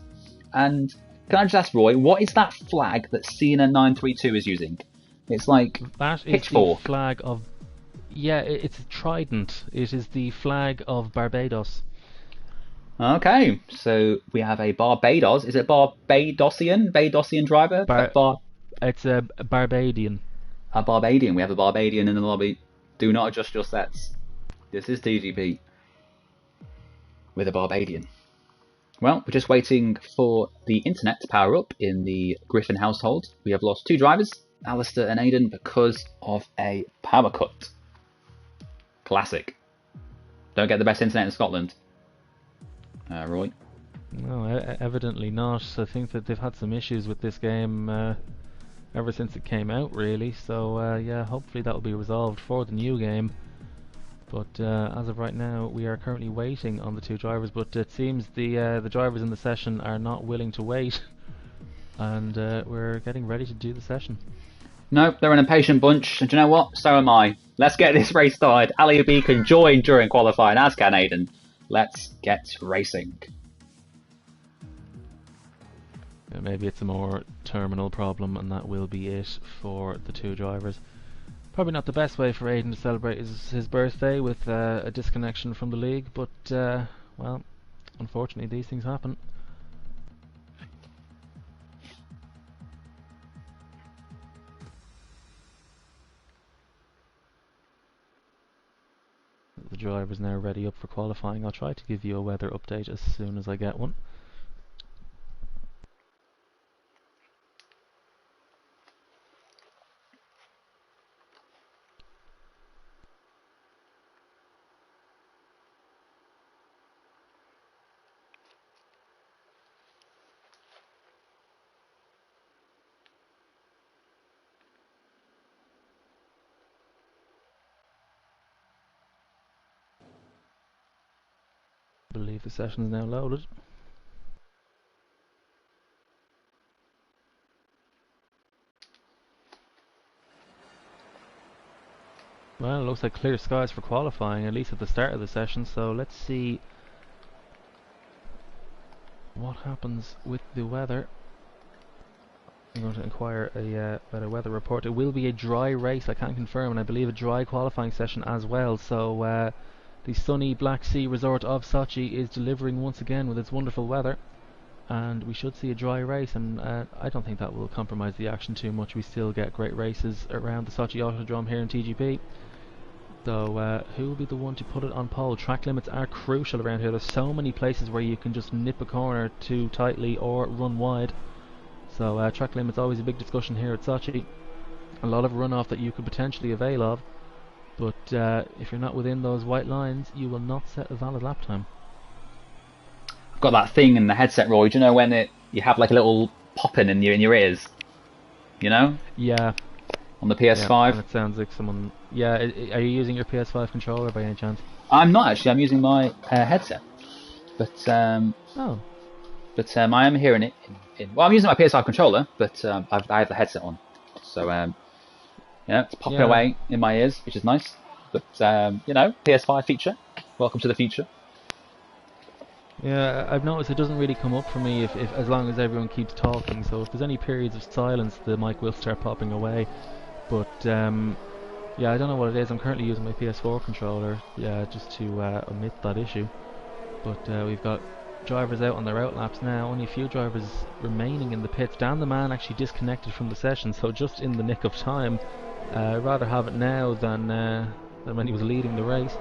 Speaker 1: And can I just ask Roy, what is that flag that Cena 932 is using? It's like
Speaker 2: that
Speaker 1: pitchfork.
Speaker 2: Is the flag of, yeah, it's a trident. It is the flag of Barbados.
Speaker 1: Okay, so we have a Barbados. Is it Barbadosian driver?
Speaker 2: It's a Barbadian.
Speaker 1: A Barbadian. We have a Barbadian in the lobby. Do not adjust your sets. This is TGP with a Barbadian. Well, we're just waiting for the internet to power up in the Griffin household. We have lost 2 drivers, Alistair and Aidan, because of a power cut. Classic. Don't get the best internet in Scotland. Roy?
Speaker 2: No, evidently not. I think that they've had some issues with this game ever since it came out, really. So yeah, hopefully that will be resolved for the new game. But as of right now, we are currently waiting on the two drivers. But it seems the drivers in the session are not willing to wait, and we're getting ready to do the session.
Speaker 1: No, they're an impatient bunch, and do you know what? So am I. Let's get this race started. Ali B can join during qualifying, as can Aiden. Let's get racing.
Speaker 2: Maybe it's a more terminal problem, and that will be it for the two drivers. Probably not the best way for Aiden to celebrate his birthday with a disconnection from the league, but well, unfortunately these things happen. The driver's now ready up for qualifying. I'll try to give you a weather update as soon as I get one. I believe the session is now loaded. Well, it looks like clear skies for qualifying, at least at the start of the session, so let's see what happens with the weather. I'm going to inquire about a weather report. It will be a dry race, I can't confirm, and I believe a dry qualifying session as well, so the sunny Black Sea resort of Sochi is delivering once again with its wonderful weather, and we should see a dry race, and I don't think that will compromise the action too much. We still get great races around the Sochi Autodrome here in TGP. So who will be the one to put it on pole? Track limits are crucial around here. There's so many places where you can just nip a corner too tightly or run wide. So track limits always a big discussion here at Sochi. A lot of runoff that you could potentially avail of, but if you're not within those white lines, you will not set a valid lap time.
Speaker 1: I've got that thing in the headset, Roy. Do you know when you have like a little popping in your ears? You know?
Speaker 2: Yeah.
Speaker 1: On the PS5.
Speaker 2: Yeah, it sounds like someone. Yeah, are you using your PS5 controller by any chance?
Speaker 1: I'm not actually. I'm using my headset. But
Speaker 2: oh.
Speaker 1: But I am hearing it. Well, I'm using my PS5 controller, but I have the headset on. So yeah, it's popping away in my ears, which is nice. But you know, PS5 feature. Welcome to the future.
Speaker 2: Yeah, I've noticed it doesn't really come up for me if as long as everyone keeps talking. So if there's any periods of silence, the mic will start popping away. But yeah, I don't know what it is. I'm currently using my PS4 controller, just to omit that issue. But we've got drivers out on their out laps now. Only a few drivers remaining in the pits. Dan the Man actually disconnected from the session, so just in the nick of time. I'd rather have it now than when he was leading the race.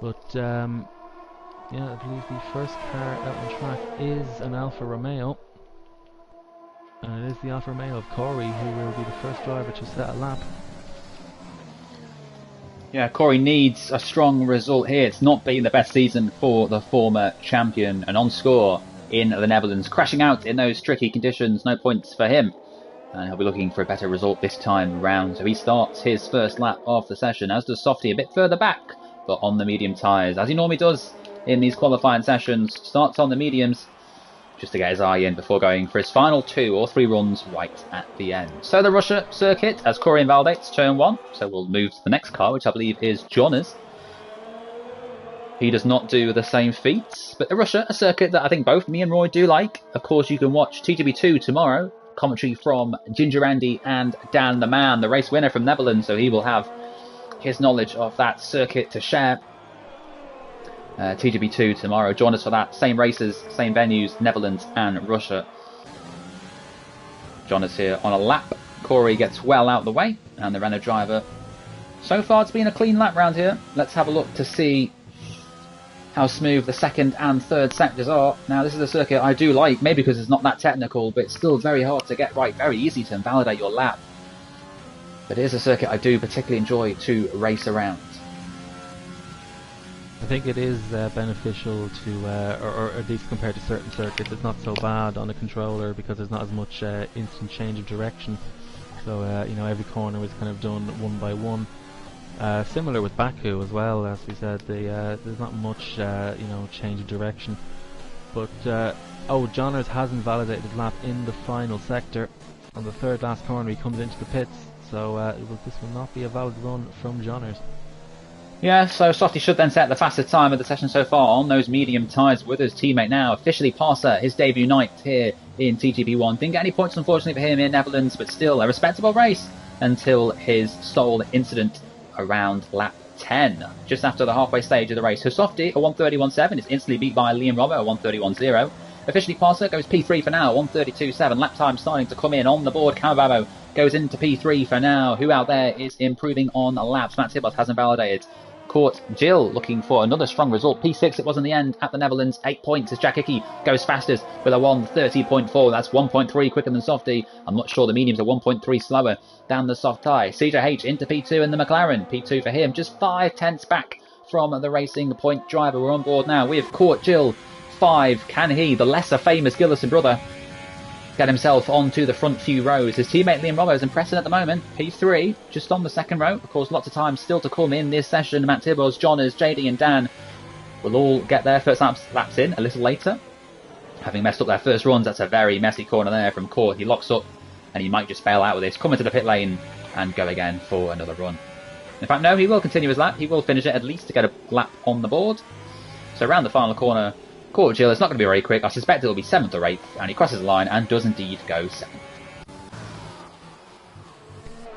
Speaker 2: But yeah, I believe the first car out on track is an Alfa Romeo. And it is the Alfa Romeo of Corey who will be the first driver to set a lap.
Speaker 1: Yeah, Corey needs a strong result here. It's not been the best season for the former champion, and on score in the Netherlands, crashing out in those tricky conditions, no points for him. And he'll be looking for a better result this time round. So he starts his first lap of the session, as does Softy a bit further back, but on the medium tyres, as he normally does in these qualifying sessions. Starts on the mediums just to get his eye in before going for his final 2 or 3 runs right at the end. So the Russia circuit as Corey invalidates turn 1. So we'll move to the next car, which I believe is Jonas. He does not do the same feats, but the Russia, a circuit that I think both me and Roy do like. Of course, you can watch TGB2 tomorrow. Commentary from Ginger Andy and Dan the Man, the race winner from Netherlands. So he will have his knowledge of that circuit to share. TGB2 tomorrow. Join us for that. Same races, same venues, Netherlands and Russia. Join us here on a lap. Corey gets well out of the way, and the Renault driver. So far, it's been a clean lap round here. Let's have a look to see how smooth the second and third sectors are. Now, this is a circuit I do like, maybe because it's not that technical, but it's still very hard to get right, very easy to invalidate your lap. But it is a circuit I do particularly enjoy to race around.
Speaker 2: I think it is beneficial to, or at least compared to certain circuits, it's not so bad on the controller because there's not as much instant change of direction. So you know, every corner is kind of done one by one. Similar with Baku as well, as we said. There's not much you know, change of direction. But oh, Johners hasn't validated his lap in the final sector. On the third last corner, he comes into the pits. So this will not be a valid run from Johners.
Speaker 1: Yeah, so Softy should then set the fastest time of the session so far on those medium tyres with his teammate now. Officially Parser, his debut night here in TGP1. Didn't get any points, unfortunately, for him in Netherlands, but still a respectable race until his sole incident around lap 10. Just after the halfway stage of the race. So Softy, a 1:31.7, is instantly beat by Liam Robbo, a 1:31.0. Officially Parser goes P3 for now, 1:32.7. Lap time starting to come in on the board. Camababo goes into P3 for now. Who out there is improving on laps? Matt Tibbott hasn't validated. Court Jill looking for another strong result. P6 it was in the end at the Netherlands. 8 points as Jack Hickey goes fastest with a 1:30.4. That's 1.3 quicker than Softy. I'm not sure the mediums are 1.3 slower than the soft tie. CJH into P2 in the McLaren. P2 for him, just 5 tenths back from the Racing Point driver. We're on board now with Court Jill 5. Can he, the lesser famous Gillison brother, get himself onto the front few rows? His teammate Liam Robbo is impressing at the moment. P3, just on the second row. Of course, lots of time still to come in this session. Matt Tibbos, Johners, JD and Dan will all get their first laps in a little later. Having messed up their first runs, that's a very messy corner there from Court. He locks up and he might just bail out with this. Come into the pit lane and go again for another run. In fact, no, he will continue his lap. He will finish it at least to get a lap on the board. So around the final corner, Court Jill, it's not going to be very quick. I suspect it will be 7th or 8th, and he crosses the line and does indeed go 7th.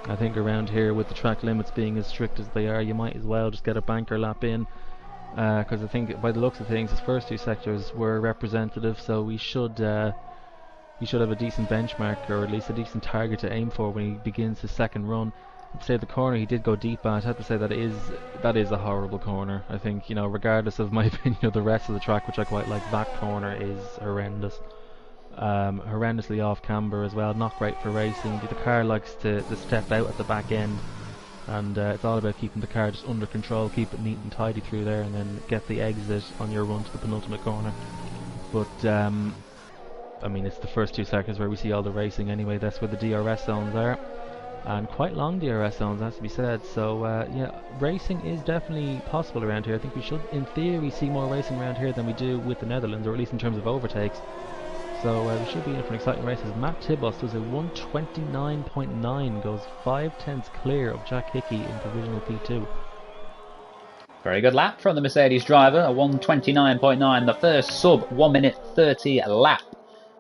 Speaker 2: I think around here, with the track limits being as strict as they are, you might as well just get a banker lap in, because I think by the looks of things his first 2 sectors were representative, so we should have a decent benchmark, or at least a decent target to aim for when he begins his second run. I'd say the corner he did go deep at, I have to say that is a horrible corner. I think, you know, regardless of my opinion of the rest of the track, which I quite like, that corner is horrendous. Horrendously off camber as well, not great for racing. The car likes to step out at the back end, and it's all about keeping the car just under control, keep it neat and tidy through there, and then get the exit on your run to the penultimate corner. But I mean, it's the first 2 seconds where we see all the racing anyway. That's where the DRS zones are, and quite long DRS zones, has to be said. So yeah, racing is definitely possible around here. I think we should, in theory, see more racing around here than we do with the Netherlands, or at least in terms of overtakes. So we should be in for an exciting race as Matt Tibbos does a 1:29.9, goes 5 tenths clear of Jack Hickey in provisional P2.
Speaker 1: Very good lap from the Mercedes driver, a 1:29.9, the first sub 1 minute 30 lap.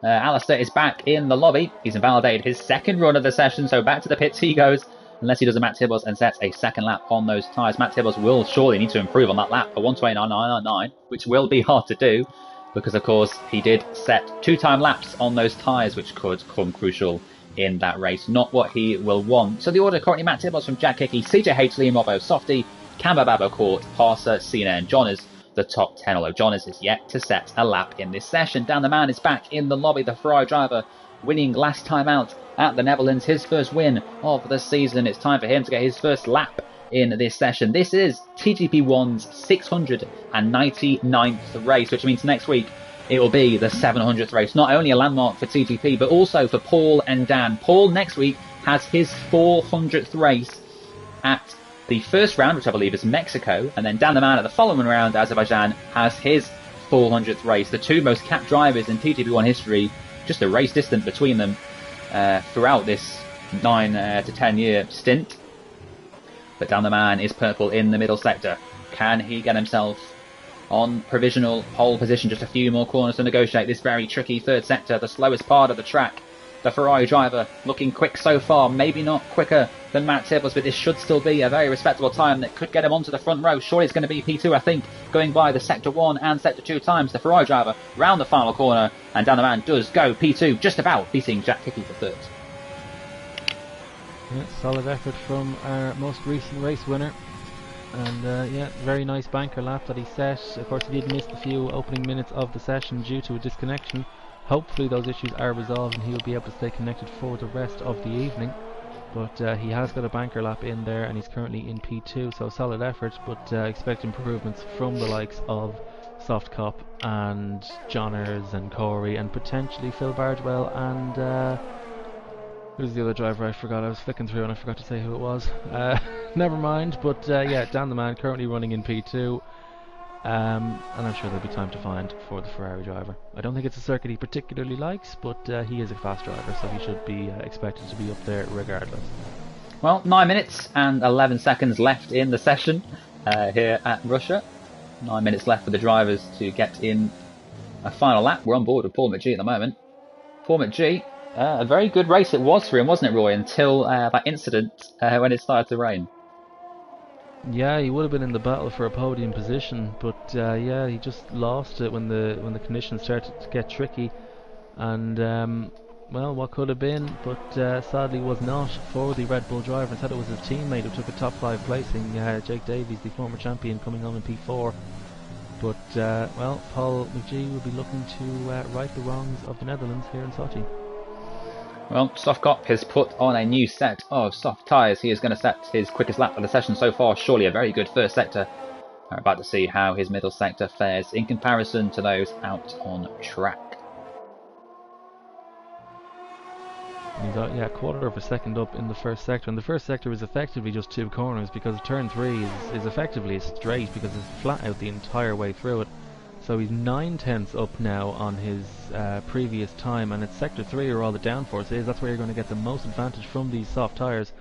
Speaker 1: Alistair is back in the lobby. He's invalidated his second run of the session, so back to the pits he goes, unless he does a Matt Tibbos and sets a second lap on those tyres. Matt Tibbos will surely need to improve on that lap, a 1:29.999, which will be hard to do, because of course he did set 2-time laps on those tyres, which could come crucial in that race. Not what he will want. So the order currently: Matt Tibbos from Jack Hickey, CJH, Liam Robbo, Softy, Camababo, Court, Parser, Cena and Johners, the top 10, although Johners is yet to set a lap in this session. Dan the Man is back in the lobby, the Ferrari driver, winning last time out at the Netherlands, his first win of the season. It's time for him to get his first lap in this session. This is TGP1's 699th race, which means next week it will be the 700th race. Not only a landmark for TGP, but also for Paul and Dan. Paul next week has his 400th race at the first round, which I believe is Mexico, and then Dan the Man at the following round, Azerbaijan, has his 400th race. The 2 most capped drivers in TGP1 history, just a race distant between them throughout this 9 to 10 year stint. But Dan the Man is purple in the middle sector. Can he get himself on provisional pole position? Just a few more corners to negotiate this very tricky third sector, the slowest part of the track. The Ferrari driver looking quick so far, maybe not quicker than Matt Tibbos, but this should still be a very respectable time that could get him onto the front row. Surely it's going to be P2, I think, going by the Sector 1 and Sector 2 times. The Ferrari driver round the final corner, and Dan the Man does go P2, just about beating Jack Hickey for third.
Speaker 2: Yeah, solid effort from our most recent race winner. And yeah, very nice banker lap that he set. Of course, he did miss the few opening minutes of the session due to a disconnection. Hopefully those issues are resolved and he will be able to stay connected for the rest of the evening. But he has got a banker lap in there, and he's currently in P2, so solid effort, but expect improvements from the likes of Softcop and Johnners and Corey and potentially Phil Bardwell and who's the other driver I forgot? I was flicking through and I forgot to say who it was. Never mind, but yeah, Dan the Man currently running in P2. And I'm sure there'll be time to find for the Ferrari driver. I don't think it's a circuit he particularly likes, but he is a fast driver, so he should be expected to be up there regardless.
Speaker 1: Well, 9 minutes and 11 seconds left in the session here at Russia. 9 minutes left for the drivers to get in a final lap. We're on board with Paul McGee at the moment. Paul McGee, a very good race it was for him, wasn't it, Roy, until that incident when it started to rain.
Speaker 2: Yeah, he would have been in the battle for a podium position, but yeah, he just lost it when the conditions started to get tricky, and well, what could have been, but sadly was not for the Red Bull driver. Instead, it was his teammate who took a top 5 placing, Jake Davies, the former champion, coming home in P4. But well, Paul McGee will be looking to right the wrongs of the Netherlands here in Sochi.
Speaker 1: Well, Softcop has put on a new set of soft tyres. He is going to set his quickest lap of the session so far. Surely a very good first sector. We're about to see how his middle sector fares in comparison to those out on track.
Speaker 2: He's yeah, a quarter of a second up in the first sector, and the first sector is effectively just 2 corners because turn 3 is effectively a straight because it's flat out the entire way through it. So he's 9/10 up now on his previous time, and it's sector 3 where all the downforce is. That's where you're going to get the most advantage from these soft tyres.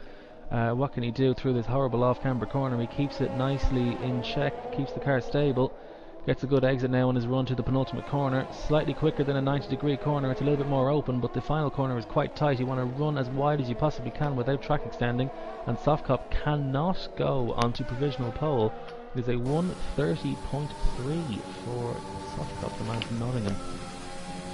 Speaker 2: What can he do through this horrible off-camber corner? He keeps it nicely in check, keeps the car stable, gets a good exit now on his run to the penultimate corner. Slightly quicker than a 90-degree corner. It's a little bit more open, but the final corner is quite tight. You want to run as wide as you possibly can without track extending, and Softcop cannot go onto provisional pole. It is a 1:30.3 for Softcop, the man from Nottingham.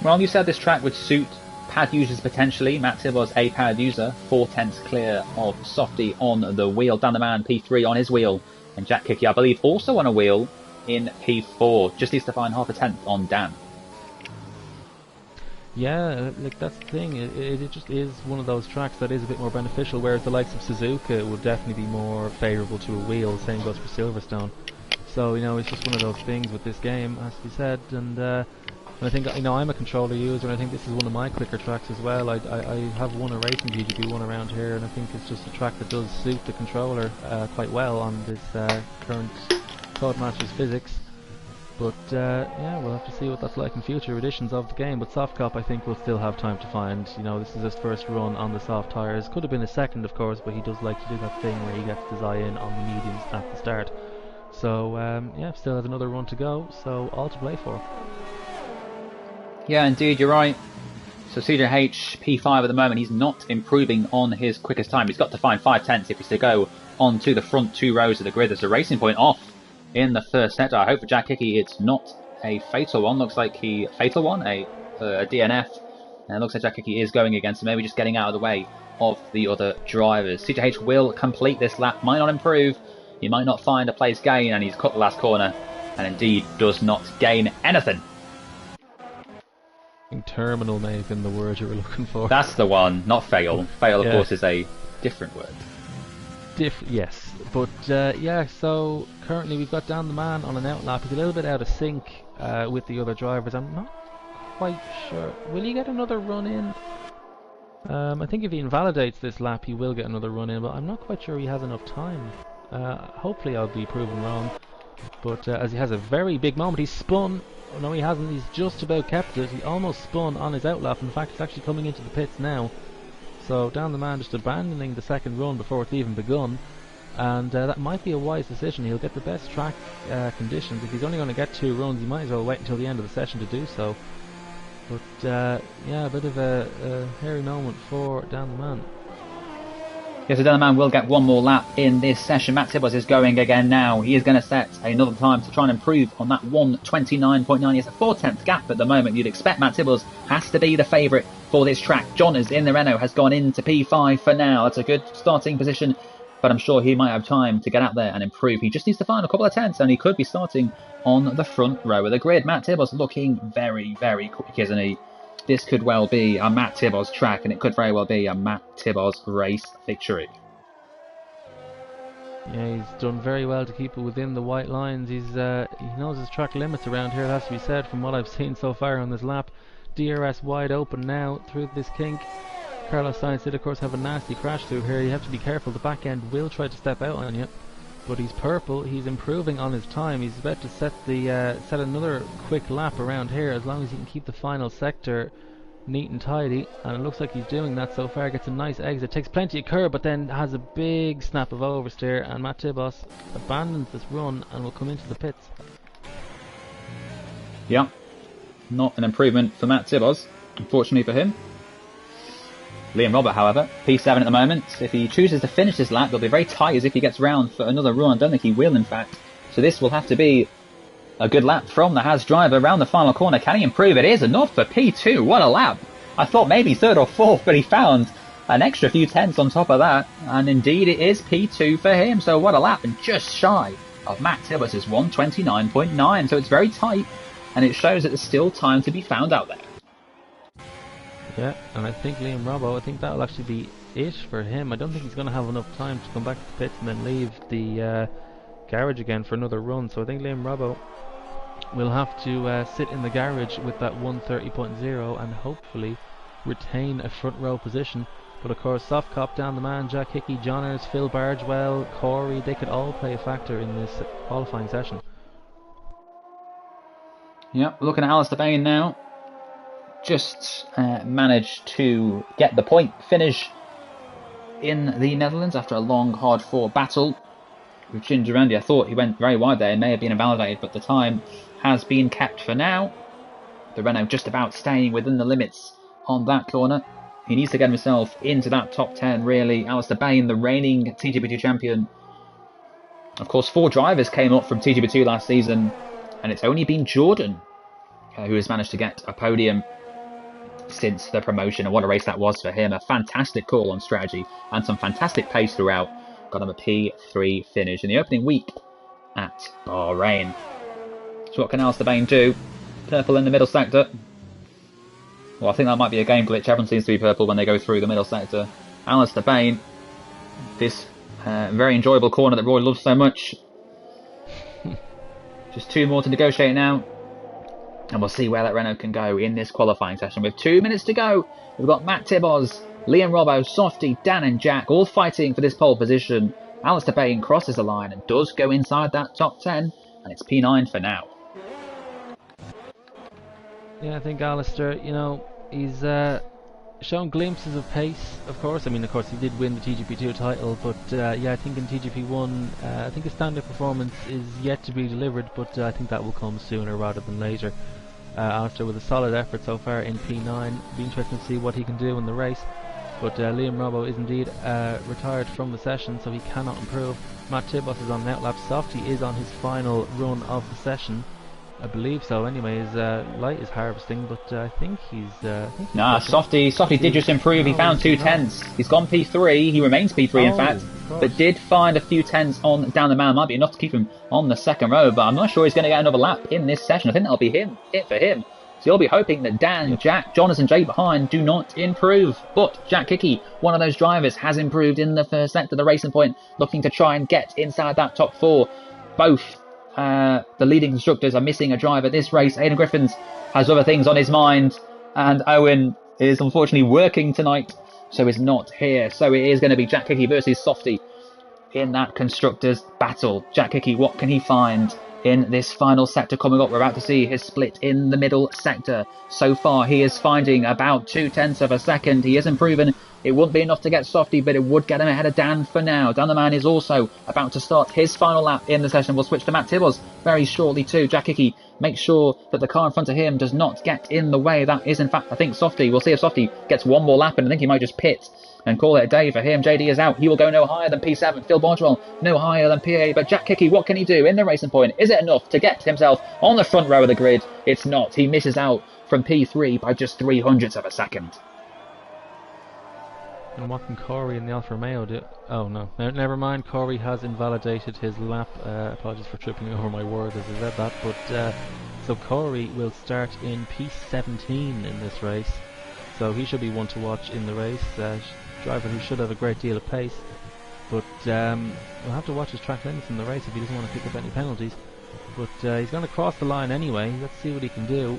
Speaker 1: Well, you said this track would suit pad users potentially. Matt Tibbor's a pad user, 4/10 clear of Softy on the wheel. Dan the Man P3 on his wheel, and Jack Hickey, I believe, also on a wheel in P4. Just needs to find 0.5 on Dan.
Speaker 2: Yeah, like that's the thing. It just is one of those tracks that is a bit more beneficial, whereas the likes of Suzuka would definitely be more favourable to a wheel. Same goes for Silverstone. So, you know, it's just one of those things with this game, has to be said. And I think, you know, I'm a controller user, and I think this is one of my quicker tracks as well. I have won a racing GGB one around here, and I think it's just a track that does suit the controller quite well on this current Codemasters physics. But yeah, we'll have to see what that's like in future editions of the game. But Softcop, I think, will still have time to find. You know, this is his first run on the soft tyres. Could have been his second, of course, but he does like to do that thing where he gets his eye in on the mediums at the start. So yeah, still has another run to go. So all to play for.
Speaker 1: Yeah, indeed, you're right. So CJH P5 at the moment, he's not improving on his quickest time. He's got to find 5/10 if he's to go onto the front 2 rows of the grid. There's a Racing Point off in the first sector. I hope for Jack Hickey it's not a fatal one. Looks like a DNF. And it looks like Jack Hickey is going against him, maybe just getting out of the way of the other drivers. CJH will complete this lap, might not improve. He might not find a place gain, and he's cut the last corner, and indeed does not gain anything.
Speaker 2: I think terminal may have been the word you were looking for.
Speaker 1: That's the one, not fail. Fail, of course, is a different word.
Speaker 2: Yes, but yeah, so currently we've got Dan the Man on an outlap. He's a little bit out of sync with the other drivers. I'm not quite sure. Will he get another run in? I think if he invalidates this lap, he will get another run in, but I'm not quite sure he has enough time. Hopefully I'll be proven wrong. But as he has a very big moment, he's spun. Oh, no, he hasn't. He's just about kept it. He almost spun on his outlap. In fact, he's actually coming into the pits now. So Dan the Man just abandoning the second run before it's even begun, and that might be a wise decision. He'll get the best track conditions. If he's only going to get 2 runs, he might as well wait until the end of the session to do so. But yeah, a bit of a hairy moment for Dan the Man.
Speaker 1: Yes, so Dan the Man will get one more lap in this session. Matt Tibbers is going again now. He is going to set another time to try and improve on that 1:29.9. He has a 4/10 gap at the moment. You'd expect Matt Tibbers has to be the favourite for this track. John is in the Renault, has gone into P5 for now. That's a good starting position, but I'm sure he might have time to get out there and improve. He just needs to find a couple of tenths, and he could be starting on the front row of the grid. Matt Tibbers looking very, very quick, isn't he? this could well be a Matt Tibos track, and it could very well be a Matt Tibos race victory.
Speaker 2: Yeah, he's done very well to keep it within the white lines. He knows his track limits around here, it has to be said, from what I've seen so far on this lap. DRS wide open now through this kink. Carlos Sainz did of course have a nasty crash through here. You have to be careful, the back end will try to step out on you. But he's purple, he's improving on his time. He's about to set another quick lap around here, as long as he can keep the final sector neat and tidy, and it looks like he's doing that so far. Gets a nice exit, takes plenty of curb, but then has a big snap of oversteer, and Matt Tibos abandons this run and will come into the pits.
Speaker 1: Yeah, not an improvement for Matt Tibos, unfortunately for him. Liam Robert, however, P7 at the moment. If he chooses to finish this lap, it'll be very tight as if he gets round for another run. I don't think he will, in fact. So this will have to be a good lap from the Haas driver around the final corner. Can he improve? It is enough for P2. What a lap. I thought maybe third or fourth, but he found an extra few tenths on top of that. And indeed it is P2 for him. So what a lap, and just shy of Matt Tibos' 129.9. So it's very tight, and it shows that there's still time to be found out there.
Speaker 2: Yeah, and I think Liam Robbo, I think that'll actually be it for him. I don't think he's going to have enough time to come back to the pits and then leave the garage again for another run. So I think Liam Robbo will have to sit in the garage with that 130.0 and hopefully retain a front row position. But of course, soft cop down the man, Jack Hickey, Johnners, Phil Bargewell, Corey, they could all play a factor in this qualifying session.
Speaker 1: Yep, looking at Alistair Bain now. Just managed to get the point finish in the Netherlands after a long, hard-fought battle with Ginger Andy. I thought he went very wide there. It may have been invalidated, but the time has been kept for now. The Renault just about staying within the limits on that corner. He needs to get himself into that top 10, really. Alistair Bain, the reigning TGP2 champion. Of course, 4 drivers came up from TGP2 last season, and it's only been Jordan who has managed to get a podium since the promotion, and what a race that was for him. A fantastic call on strategy and some fantastic pace throughout. Got him a P3 finish in the opening week at Bahrain. So what can Alistair Bain do? Purple in the middle sector. Well, I think that might be a game glitch. Everyone seems to be purple when they go through the middle sector. Alistair Bain, this very enjoyable corner that Roy loves so much. Just 2 more to negotiate now. And we'll see where that Renault can go in this qualifying session. With 2 minutes to go, we've got Matt Tibos, Liam Robbo, Softy, Dan and Jack all fighting for this pole position. Alistair Bain crosses the line and does go inside that top 10, and it's P9 for now.
Speaker 2: Yeah, I think Alistair, he's shown glimpses of pace, of course. I mean, of course, he did win the TGP2 title, but yeah, I think in TGP1, I think his standard performance is yet to be delivered, but I think that will come sooner rather than later. Alistair with a solid effort so far in P9. Be interesting to see what he can do in the race. But Liam Robbo is indeed retired from the session, so he cannot improve. Matt Tibos is on an outlap. Softy is on his final run of the session. I believe so. Anyway, his light is harvesting, but I think he's.
Speaker 1: Nah, Softy did just improve. He found 2 tenths. He's gone P3. He remains P3 in fact, but did find a few tenths on down the man. Might be enough to keep him on the second row, but I'm not sure he's going to get another lap in this session. I think that'll be it for him. So you'll be hoping that Dan, Jack, Jonas and Jake behind do not improve. But Jack Hickey, one of those drivers, has improved in the first sector, the Racing Point, looking to try and get inside that top 4. Both the leading constructors are missing a driver this race. Aidan Griffiths has other things on his mind, and Owen is unfortunately working tonight, so is not here. So it is going to be Jack Hickey versus Softy in that constructors battle. Jack Hickey, what can he find in this final sector coming up? We're about to see his split in the middle sector. So far he is finding about 2 tenths of a second. He is improving. It wouldn't be enough to get Softy, but it would get him ahead of Dan for now. Dan the man is also about to start his final lap in the session. We'll switch to Matt Tibos very shortly too. Jack Hickey makes sure that the car in front of him does not get in the way. That is in fact, I think, Softy. We'll see if Softy gets one more lap, and I think he might just pit and call it a day for him. JD is out. He will go no higher than P7. Phil Bardwell no higher than P8. But Jack Hickey, what can he do in the Racing Point? Is it enough to get himself on the front row of the grid? It's not. He misses out from P3 by just 0.03 of a second.
Speaker 2: And what can Corey in the Alfa Romeo do? Oh no, never mind. Corey has invalidated his lap. Apologies for tripping over my words as I said that. But So Corey will start in P17 in this race, so he should be one to watch in the race. Driver who should have a great deal of pace, but we'll have to watch his track limits in the race if he doesn't want to pick up any penalties. But he's going to cross the line anyway. Let's see what he can do.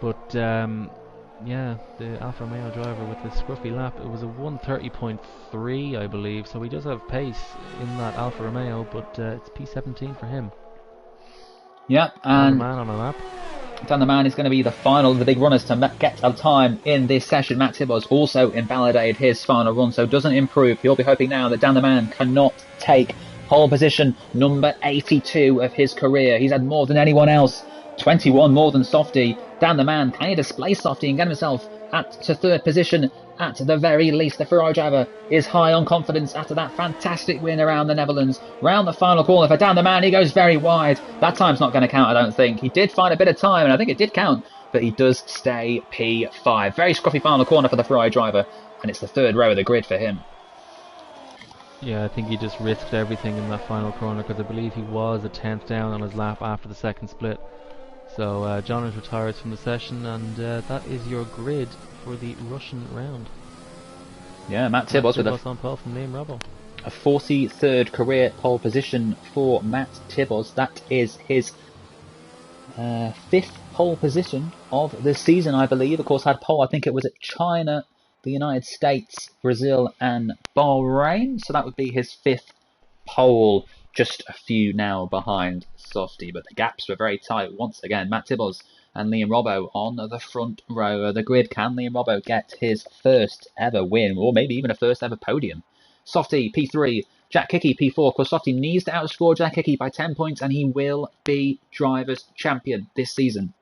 Speaker 2: But yeah, the Alfa Romeo driver with the scruffy lap, it was a 1:30.3 I believe, so he does have pace in that Alfa Romeo, but it's P17 for him.
Speaker 1: Yep, and
Speaker 2: man on a lap.
Speaker 1: Dan the Man is going to be the final of the big runners to get a time in this session. Matt Tibos also invalidated his final run, so doesn't improve. He'll be hoping now that Dan the Man cannot take pole position number 82 of his career. He's had more than anyone else, 21 more than Softy. Dan the Man, can he display Softy and get himself to third position at the very least? The Ferrari driver is high on confidence after that fantastic win around the Netherlands. Round the final corner for Dan the Man, he goes very wide. That time's not going to count, I don't think. He did find a bit of time, and I think it did count, but he does stay P5. Very scruffy final corner for the Ferrari driver, and it's the third row of the grid for him.
Speaker 2: Yeah, I think he just risked everything in that final corner, because I believe he was a 10th down on his lap after the second split. So Jonas retires from the session, and that is your grid for the Russian round.
Speaker 1: Yeah, Matt Tibos with
Speaker 2: on pole from Liam Robbo.
Speaker 1: A 43rd career pole position for Matt Tibos. That is his 5th pole position of the season, I believe. Of course, had pole, I think it was at China, the United States, Brazil and Bahrain. So that would be his 5th pole, just a few now behind Softy. But the gaps were very tight once again. Matt Tibos and Liam Robbo on the front row of the grid. Can Liam Robbo get his first ever win, or maybe even a first ever podium? Softy P3, Jack Hickey P4. Of course, Softy needs to outscore Jack Hickey by 10 points, and he will be Drivers' Champion this season.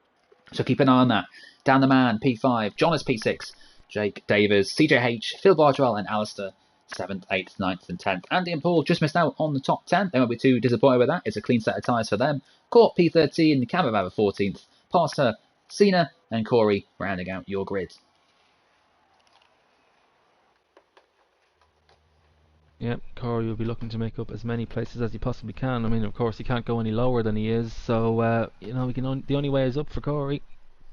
Speaker 1: So keep an eye on that. Dan the Man P5, Jonas P6, Jake Davis, CJH, Phil Bardwell and Alistair 7th, 8th, 9th and 10th. Andy and Paul just missed out on the top 10. They won't be too disappointed with that. It's a clean set of tyres for them. Court P13, Cambervale 14th, Pastor, Cena and Corey rounding out your grid.
Speaker 2: Yep, Corey will be looking to make up as many places as he possibly can. I mean, of course, he can't go any lower than he is, so you know, the only way is up for Corey.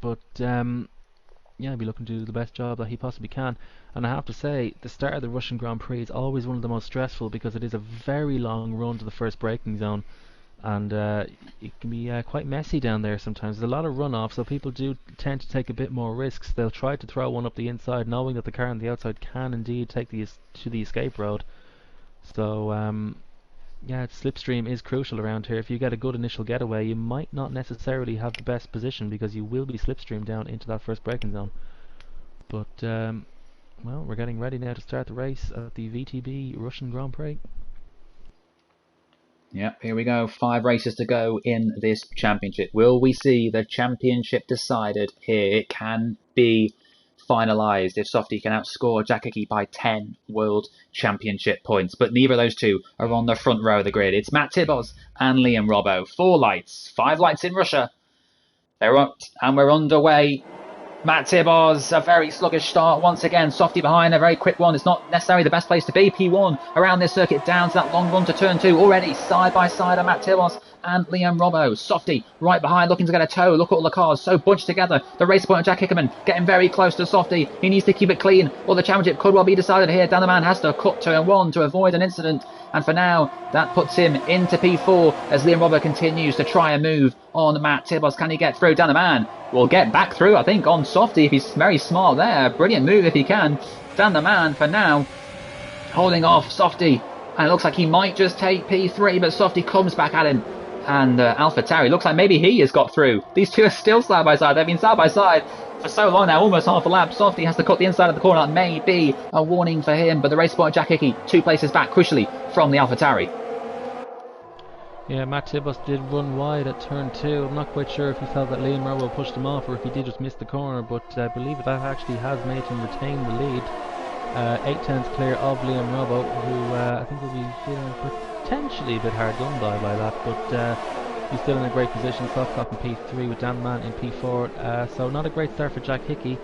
Speaker 2: But yeah, he'll be looking to do the best job that he possibly can. And I have to say, the start of the Russian Grand Prix is always one of the most stressful, because it is a very long run to the first braking zone, and it can be quite messy down there sometimes. There's a lot of runoff, so people do tend to take a bit more risks. They'll try to throw one up the inside, knowing that the car on the outside can indeed take to the escape road. So yeah, slipstream is crucial around here. If you get a good initial getaway, you might not necessarily have the best position, because you will be slipstream down into that first braking zone. But well, we're getting ready now to start the race at the VTB Russian Grand Prix.
Speaker 1: Yep, here we go. 5 races to go in this championship. Will we see the championship decided here? It can be finalised if Softy can outscore Jack Hickey by 10 World Championship points. But neither of those two are on the front row of the grid. It's Matt Tibos and Liam Robbo. 4 lights, 5 lights in Russia. They're up and we're underway. Matt Tibos, a very sluggish start once again. Softy behind, a very quick one. It's not necessarily the best place to be. P1 around this circuit, down to that long run to turn 2. Already side by side are Matt Tibos and Liam Robbo. Softy right behind, looking to get a tow. Look at all the cars so bunched together. The race point of Jack Hickerman getting very close to Softy. He needs to keep it clean, or the championship could well be decided here. Dan the Man has to cut turn 1 to avoid an incident. And for now, that puts him into P4 as Liam Robbo continues to try and move on Matt Tibos. Can he get through? Dan the Man will get back through, I think, on Softy if he's very smart there. Brilliant move if he can. Dan the Man, for now, holding off Softy. And it looks like he might just take P3, but Softy comes back at him. And AlphaTauri looks like maybe he has got through. These two are still side by side. They've been side by side for so long now, almost half a lap. Softy has to cut the inside of the corner. That may be a warning for him, but the race spotter Jack Hickey 2 places back, crucially, from the AlphaTauri.
Speaker 2: Yeah, Matt Tibos did run wide at turn 2. I'm not quite sure if he felt that Liam Robbo pushed him off, or if he did just miss the corner, but I believe that actually has made him retain the lead. 8 tenths clear of Liam Robbo, who I think will be feeling potentially a bit hard done by that, but he's still in a great position. Softcop in P3 with Dan Man in P4, so not a great start for Jack Hickey,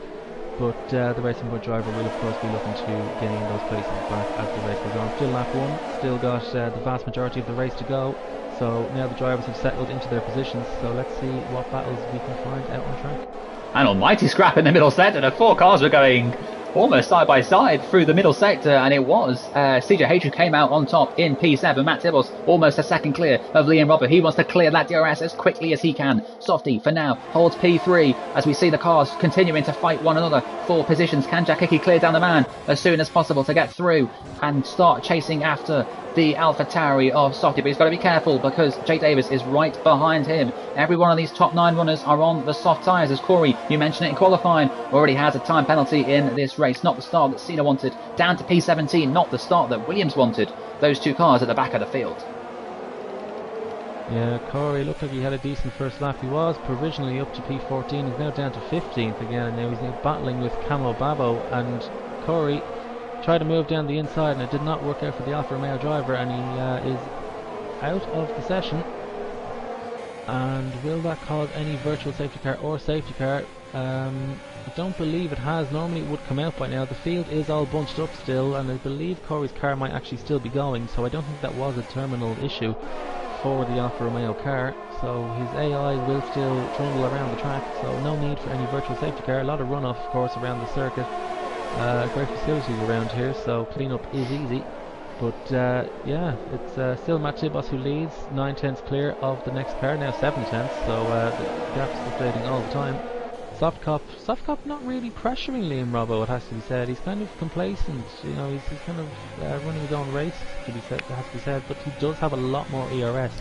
Speaker 2: but the Racing Point driver will of course be looking to gain those places back as the race goes on. Still lap 1, still got the vast majority of the race to go, So now the drivers have settled into their positions, so let's see what battles we can find out on track.
Speaker 1: An almighty scrap in the middle sector. The 4 cars were going almost side by side through the middle sector, and it was CJH who came out on top in P7. Matt Tibbles almost a second clear of Liam Robert. He wants to clear that DRS as quickly as he can. Softy for now holds P3 as we see the cars continuing to fight one another for positions. Can Jack Hickey clear down the man as soon as possible to get through and start chasing after the AlphaTauri of Softy? But he's got to be careful because Jake Davis is right behind him. Every one of these top 9 runners are on the soft tyres, as Corey, you mentioned it in qualifying, already has a time penalty in this race. Not the start that Cena wanted. Down to P17, not the start that Williams wanted. Those 2 cars at the back of the field.
Speaker 2: Yeah, Corey looked like he had a decent first lap. He was provisionally up to P14. He's now down to 15th again, and now he's now battling with Camo Babo. And Corey tried to move down the inside, and it did not work out for the Alfa Romeo driver, and he is out of the session. And will that cause any virtual safety car or safety car? I don't believe it has. Normally it would come out by now. The field is all bunched up still, and I believe Corey's car might actually still be going, so I don't think that was a terminal issue for the Alfa Romeo car. So his AI will still trundle around the track, so no need for any virtual safety car. A lot of runoff, of course, around the circuit. Great facilities around here, so cleanup is easy. But yeah, it's still Matt Tibos who leads, 9/10 clear of the next car, now 7/10, so the gap's updating all the time. Softcop not really pressuring Liam Robbo, it has to be said. He's kind of complacent, you know, he's kind of running his own race, to be said, it has to be said, but he does have a lot more ERS.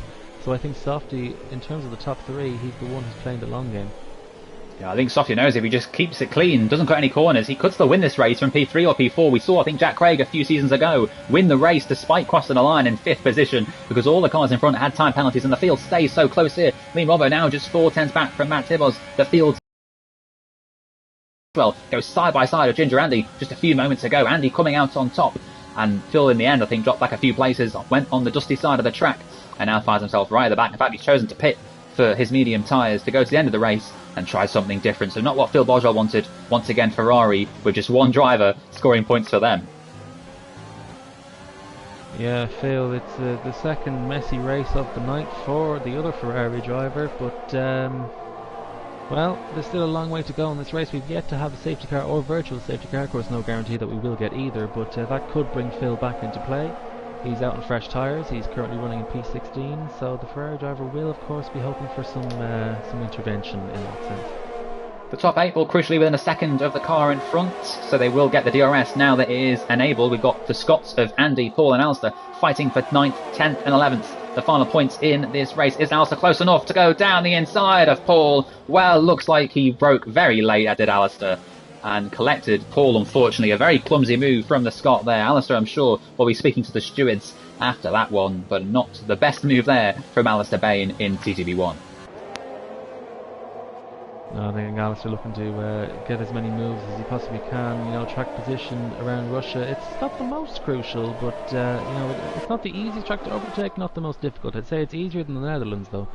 Speaker 2: So I think Softy, in terms of the top 3, he's the one who's playing the long game.
Speaker 1: Yeah, I think Softy knows if he just keeps it clean, doesn't cut any corners, he could still win this race from P3 or P4. We saw, I think, Jack Craig a few seasons ago win the race despite crossing the line in 5th position because all the cars in front had time penalties and the field stays so close here. Liam Robbo now just 4/10 back from Matt Tibos. The field well goes side by side with Ginger Andy just a few moments ago. Andy coming out on top, and Phil in the end I think dropped back a few places, went on the dusty side of the track and now finds himself right at the back. In fact, he's chosen to pit for his medium tyres to go to the end of the race and try something different. So not what Phil Boswell wanted. Once again, Ferrari with just one driver scoring points for them.
Speaker 2: Yeah, Phil, it's the second messy race of the night for the other Ferrari driver, but well, there's still a long way to go in this race. We've yet to have a safety car or virtual safety car. Of course, no guarantee that we will get either, but that could bring Phil back into play. He's out on fresh tyres. He's currently running in P16, so the Ferrari driver will, of course, be hoping for some intervention in that sense.
Speaker 1: The top 8 will crucially within a second of the car in front, so they will get the DRS now that it is enabled. We've got the Scots of Andy, Paul and Alistair fighting for 9th, 10th and 11th. The final points in this race. Is Alistair close enough to go down the inside of Paul? Well, looks like he broke very late, did Alistair, and collected Paul, unfortunately. A very clumsy move from the Scot there. Alistair, I'm sure, will be speaking to the stewards after that one, but not the best move there from Alistair Bain in TTB1.
Speaker 2: No, I think Alistair looking to get as many moves as he possibly can. You know, track position around Russia, it's not the most crucial, but you know, it's not the easiest track to overtake, not the most difficult. I'd say it's easier than the Netherlands though.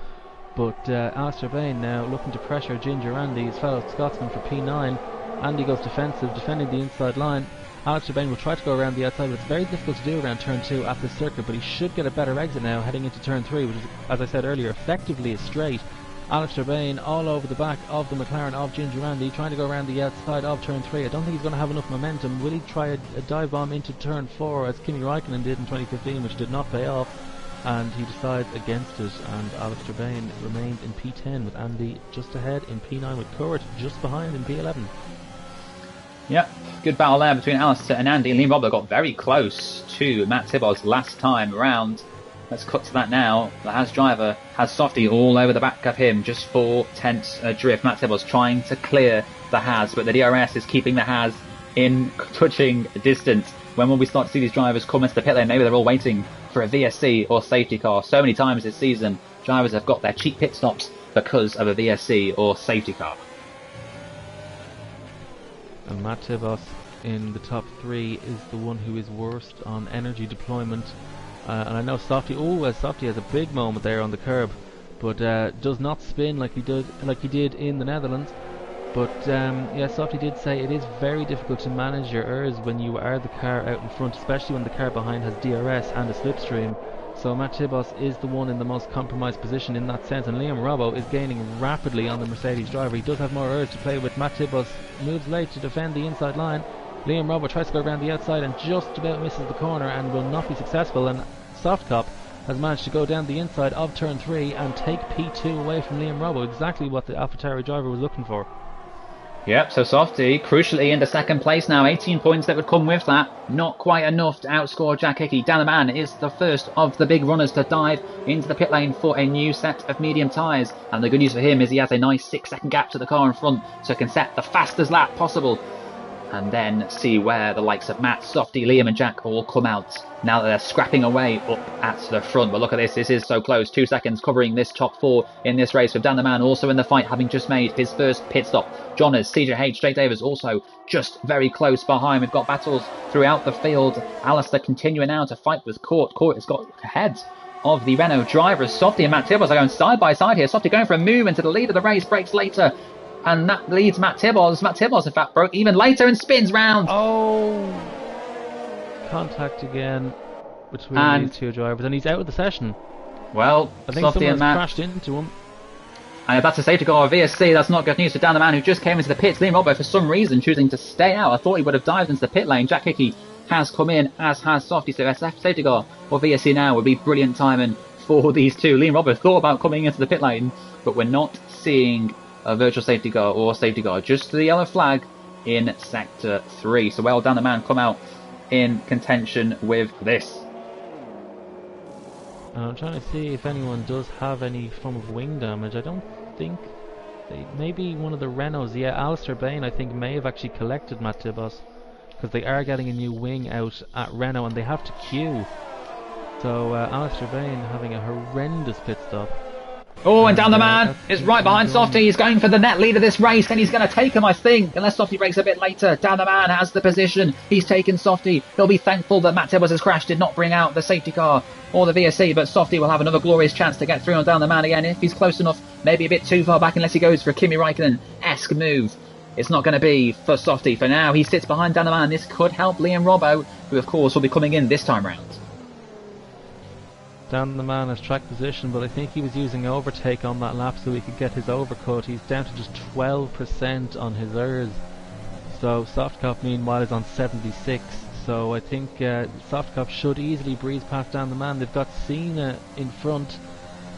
Speaker 2: But Alistair Bain now looking to pressure Ginger Andy, his fellow Scotsman, for P9. Andy goes defensive, defending the inside line. Alistair Bain will try to go around the outside, but it's very difficult to do around turn 2 at this circuit, but he should get a better exit now heading into turn 3, which is, as I said earlier, effectively a straight. Alistair Bain all over the back of the McLaren of Ginger Andy, trying to go around the outside of turn 3. I don't think he's going to have enough momentum. Will he try a dive bomb into turn 4 as Kimi Raikkonen did in 2015, which did not pay off? And he decides against it, and Alistair Bain remained in P10 with Andy just ahead in P9 with Court just behind in P11.
Speaker 1: Yep, good battle there between Alistair and Andy. Liam Robbo got very close to Matt Tibos last time round. Let's cut to that now. The Haas driver has Softy all over the back of him, just 4/10 adrift. Matt Tibos trying to clear the Haas, but the DRS is keeping the Haas in touching distance. When will we start to see these drivers come into the pit lane? Maybe they're all waiting for a VSC or safety car. So many times this season, drivers have got their cheap pit stops because of a VSC or safety car.
Speaker 2: And Matt Tibos in the top 3 is the one who is worst on energy deployment. And I know Softy has a big moment there on the curb, but does not spin like he did in the Netherlands. But yeah, Softy did say it is very difficult to manage your errs when you are the car out in front, especially when the car behind has DRS and a slipstream. So Matt Tibos is the one in the most compromised position in that sense, and Liam Robbo is gaining rapidly on the Mercedes driver. He does have more urge to play with. Matt Tibos moves late to defend the inside line. Liam Robbo tries to go around the outside and just about misses the corner and will not be successful, and Softcop has managed to go down the inside of turn 3 and take P2 away from Liam Robbo, exactly what the AlphaTauri driver was looking for.
Speaker 1: Yep, so Softy, crucially into second place now, 18 points that would come with that. Not quite enough to outscore Jack Hickey. Dan the Man is the first of the big runners to dive into the pit lane for a new set of medium tyres. And the good news for him is he has a nice 6-second gap to the car in front, so he can set the fastest lap possible. And then see where the likes of Matt, Softy, Liam and Jack all come out now that they're scrapping away up at the front. But look at this is so close. 2 seconds covering this top 4 in this race, with Dan the Man also in the fight, having just made his first pit stop. Johners, CJH, Jake Davis also just very close behind. We've got battles throughout the field. Alistair continuing now to fight with Court. Court has got ahead of the Renault drivers. Softy and Matt Tibos are going side by side here. Softy going for a move into the lead of the race, breaks later. And that leads Matt Tibos. Matt Tibos, in fact, broke even later and spins round.
Speaker 2: Oh! Contact again between these two drivers, and he's out of the session.
Speaker 1: Well,
Speaker 2: I think
Speaker 1: Softy and Matt
Speaker 2: crashed into him.
Speaker 1: And if that's a safety car or VSC, that's not good news for Dan the Man, who just came into the pits. Liam Robbo, for some reason, choosing to stay out. I thought he would have dived into the pit lane. Jack Hickey has come in, as has Softy. So SF safety car or VSC now would be brilliant timing for these two. Liam Robbo thought about coming into the pit lane, but we're not seeing a virtual safety car or safety car, just the yellow flag in sector 3. So well done, the Man come out in contention with this.
Speaker 2: I'm trying to see if anyone does have any form of wing damage. I don't think maybe one of the Renaults. Yeah, Alistair Bain I think may have actually collected Matt Tibos, because they are getting a new wing out at Renault and they have to queue. So Alistair Bain having a horrendous pit stop.
Speaker 1: Oh, and Dan the Man is right behind Softy. He's going for the net lead of this race, and he's going to take him, I think, unless Softy breaks a bit later. Dan the Man has the position. He's taken Softy. He'll be thankful that Matt Tibos' crash did not bring out the safety car or the VSC, but Softy will have another glorious chance to get through on Dan the Man again if he's close enough, maybe a bit too far back, unless he goes for a Kimi Raikkonen-esque move. It's not going to be for Softy. For now, he sits behind Dan the Man. This could help Liam Robbo, who of course will be coming in this time round.
Speaker 2: Dan the Man has track position, but I think he was using overtake on that lap so he could get his overcut. He's down to just 12% on his ERS. So Softcop meanwhile is on 76. So I think Softcop should easily breeze past Dan the Man. They've got Cena in front,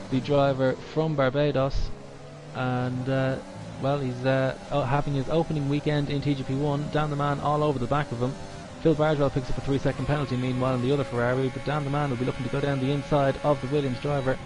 Speaker 2: the driver from Barbados, and well, he's having his opening weekend in TGP1. Dan the Man all over the back of him. Phil Bardwell picks up a 3-second penalty meanwhile in the other Ferrari, but Dan the Man will be looking to go down the inside of the Williams driver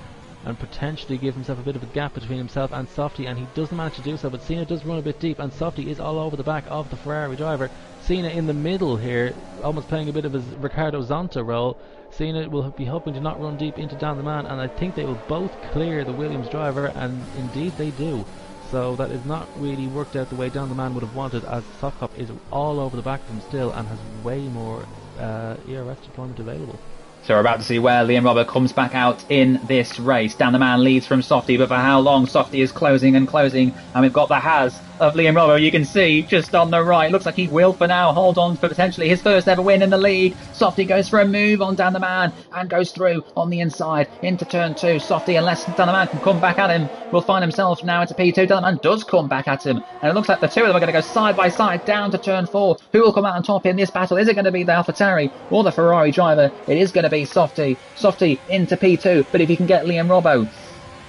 Speaker 2: and potentially give himself a bit of a gap between himself and Softy, and he doesn't manage to do so, but Cena does run a bit deep and Softy is all over the back of the Ferrari driver. Cena in the middle here, almost playing a bit of his Ricardo Zonta role. Cena will be hoping to not run deep into Dan the Man, and I think they will both clear the Williams driver, and indeed they do. So that is not really worked out the way Dan the Man would have wanted, as Softcop is all over the back of him still and has way more ERS deployment available.
Speaker 1: So we're about to see where Liam Robbo comes back out in this race. Dan the Man leads from Softy, but for how long? Softy is closing and closing, and we've got the Haas of Liam Robbo, you can see just on the right. Looks like he will for now hold on for potentially his first ever win in the league. Softy goes for a move on Dan the Man and goes through on the inside into turn 2. Softy, unless Dan the Man can come back at him, will find himself now into P2. Dan the Man does come back at him, and it looks like the two of them are going to go side by side down to turn 4. Who will come out on top in this battle? Is it going to be the AlphaTauri or the Ferrari driver? It is going to be Softy. Softy into P2, but if he can get Liam Robbo,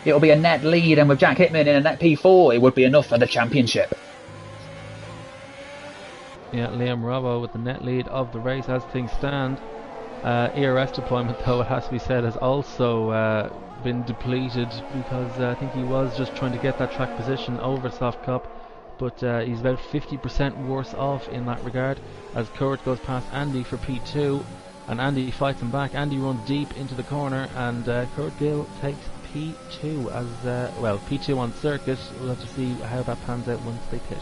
Speaker 1: it'll be a net lead, and with Jack Hickman in a net P4, it would be enough for the championship.
Speaker 2: Yeah, Liam Robbo with the net lead of the race as things stand. ERS deployment, though, it has to be said, has also been depleted, because I think he was just trying to get that track position over Softcop, but he's about 50% worse off in that regard, as Kurt goes past Andy for P2, and Andy fights him back. Andy runs deep into the corner, and Kurt Gill takes P2 as well, P2 on circuit. We'll have to see how that pans out once they pit.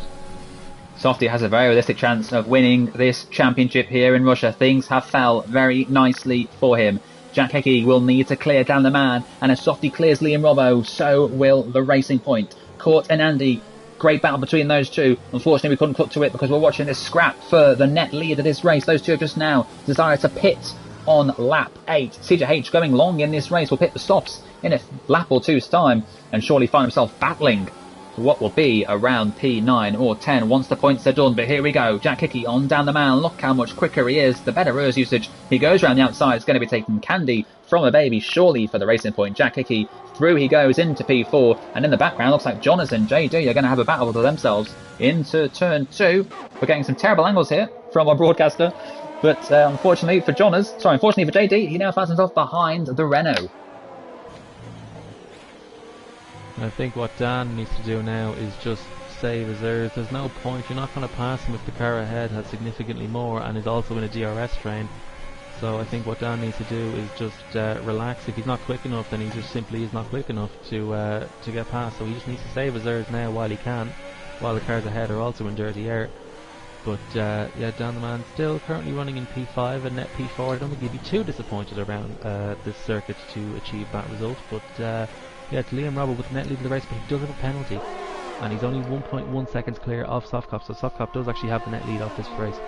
Speaker 1: Softy has a very realistic chance of winning this championship here in Russia. Things have fell very nicely for him. Jack Hickey will need to clear Dan the Man, and as Softy clears Liam Robbo, so will the Racing Point. Court and Andy, great battle between those two. Unfortunately, we couldn't cut to it because we're watching this scrap for the net lead of this race. Those two have just now decided to pit on lap 8. CJH going long in this race will pick the stops in a lap or two's time and surely find himself battling for what will be around P9 or 10 once the points are done. But here we go, Jack Hickey on down the man. Look how much quicker he is, the better rears usage. He goes around the outside, it's going to be taking candy from a baby surely for the Racing Point. Jack Hickey through he goes into P4, and in the background looks like Jonas and JD are going to have a battle with themselves into turn 2. We're getting some terrible angles here from our broadcaster, but unfortunately for JD, he now finds himself behind the Renault.
Speaker 2: I think what Dan needs to do now is just save his errors. There's no point, you're not going to pass him if the car ahead has significantly more and is also in a DRS train. So I think what Dan needs to do is just relax. If he's not quick enough, then he just simply is not quick enough to get past. So he just needs to save his errors now while he can, while the cars ahead are also in dirty air. But yeah, Dan the man still currently running in P5 and net P4. I don't think he'd be too disappointed around this circuit to achieve that result. But yeah, it's Liam Robbo with the net lead of the race, but he does have a penalty. And he's only 1.1 seconds clear of Softcop, so Softcop does actually have the net lead off this race.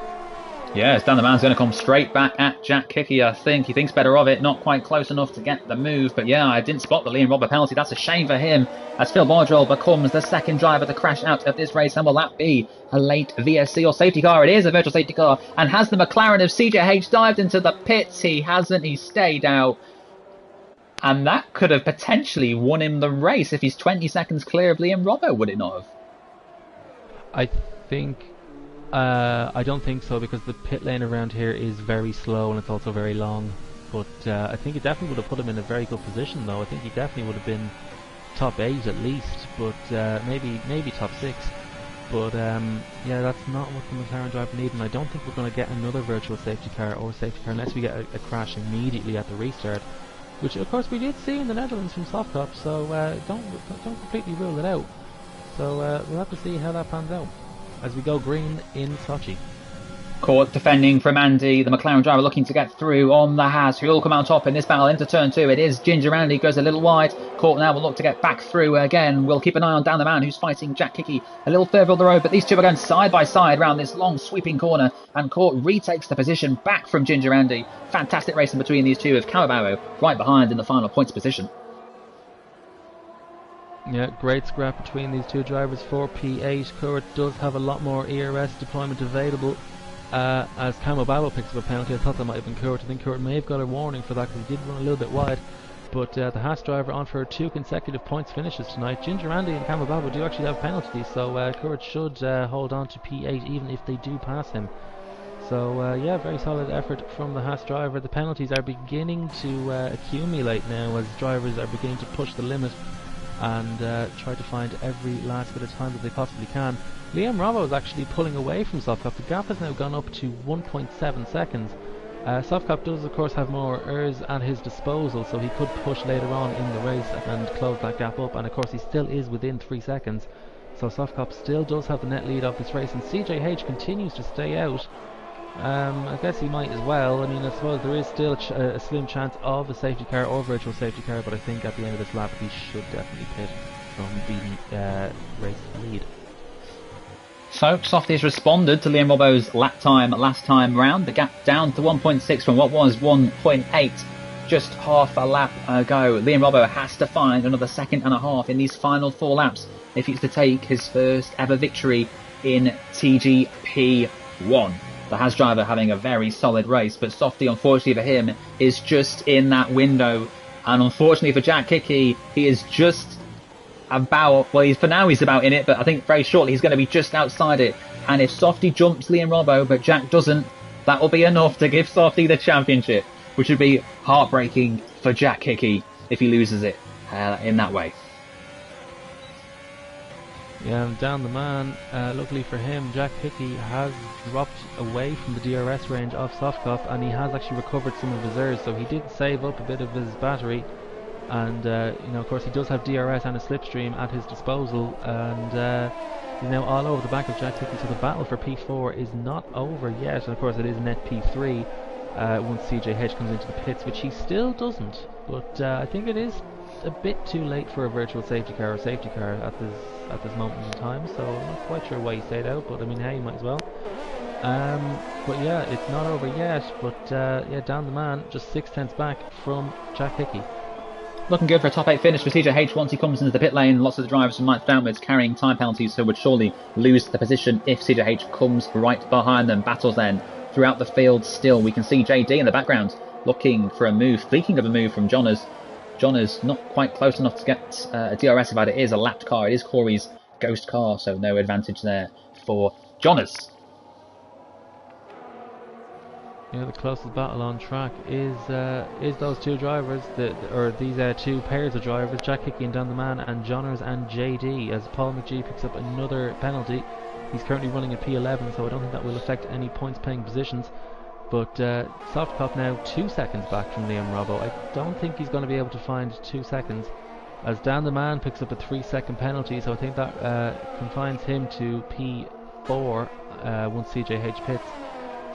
Speaker 1: Yes, Dan the man's going to come straight back at Jack Hickey, I think. He thinks better of it, not quite close enough to get the move. But yeah, I didn't spot the Liam Robbo penalty. That's a shame for him, as Phil Bardrell becomes the second driver to crash out of this race. And will that be a late VSC or safety car? It is a virtual safety car. And has the McLaren of CJH dived into the pits? He hasn't. He stayed out. And that could have potentially won him the race if he's 20 seconds clear of Liam Robbo, would it not have?
Speaker 2: I don't think so, because the pit lane around here is very slow and it's also very long. But I think it definitely would have put him in a very good position, though. I think he definitely would have been top 8 at least, but maybe top 6. But yeah, that's not what the McLaren driver needed, and I don't think we're going to get another virtual safety car or safety car unless we get a crash immediately at the restart, which of course we did see in the Netherlands from Softcop. So don't completely rule it out. So we'll have to see how that pans out as we go green in Sochi.
Speaker 1: Caught defending from Andy, the McLaren driver looking to get through on the Haas, who will come out top in this battle into turn 2. It is Ginger Andy, goes a little wide. Caught now will look to get back through again. We'll keep an eye on Dan the man, who's fighting Jack Hickey a little further on the road, but these two are going side by side around this long sweeping corner, and Caught retakes the position back from Ginger Andy. Fantastic racing between these two, with Kawabaro right behind in the final points position.
Speaker 2: Yeah, great scrap between these two drivers for P8. Kurt does have a lot more ERS deployment available. As Kawabaro picks up a penalty, I thought that might have been Kurt. I think Kurt may have got a warning for that because he did run a little bit wide. But the Haas driver on for 2 consecutive points finishes tonight. Ginger Andy and Kawabaro do actually have penalties, so Kurt should hold on to P8 even if they do pass him. So yeah, very solid effort from the Haas driver. The penalties are beginning to accumulate now as drivers are beginning to push the limit and try to find every last bit of time that they possibly can. Liam Robbo is actually pulling away from Softcop. The gap has now gone up to 1.7 seconds. Softcop does of course have more ERS at his disposal, so he could push later on in the race and close that gap up, and of course he still is within 3 seconds. So Softcop still does have the net lead of this race, and CJH continues to stay out. I guess he might as well. I mean, I suppose there is still a slim chance of a safety car or virtual safety car, but I think at the end of this lap he should definitely pit from the race lead.
Speaker 1: So, Softy's responded to Liam Robbo's lap time last time round. The gap down to 1.6 from what was 1.8 just half a lap ago. Liam Robbo has to find another second and a half in these final 4 laps if he's to take his first ever victory in TGP1. The Haas driver having a very solid race, but Softy, unfortunately for him, is just in that window. And unfortunately for Jack Hickey, he is just about, well, for now he's about in it, but I think very shortly he's going to be just outside it. And if Softy jumps Liam Robbo, but Jack doesn't, that will be enough to give Softy the championship, which would be heartbreaking for Jack Hickey if he loses it in that way.
Speaker 2: Yeah, and down the man, luckily for him, Jack Hickey has dropped away from the DRS range of Softcop, and he has actually recovered some of his ERS, so he did save up a bit of his battery. And you know, of course he does have DRS and a slipstream at his disposal, and he's now all over the back of Jack Hickey, so the battle for P4 is not over yet. And of course it is net P3 once CJH comes into the pits, which he still doesn't, but I think it is a bit too late for a virtual safety car or safety car at this moment in time, so I'm not quite sure why he stayed out, but I mean, hey, you might as well. But yeah, it's not over yet. But yeah, Dan the Man just 6 tenths back from Jack Hickey.
Speaker 1: Looking good for a top 8 finish for CJH once he comes into the pit lane. Lots of the drivers from ninth downwards carrying time penalties, so would surely lose the position if CJH comes right behind them. Battles then throughout the field still. We can see JD in the background looking for a move, thinking of a move from Jonas. Jonas not quite close enough to get a DRS about it. Is a lapped car. It is Corey's ghost car, so no advantage there for Jonas.
Speaker 2: Yeah, the closest battle on track is those two drivers, or these two pairs of drivers, Jack Hickey and Dan the Man, and Johners and JD, as Paul McGee picks up another penalty. He's currently running a P11, so I don't think that will affect any points paying positions. But Softcop now 2 seconds back from Liam Robbo. I don't think he's going to be able to find 2 seconds, as Dan the Man picks up a 3-second penalty, so I think that confines him to P4 once CJH pits.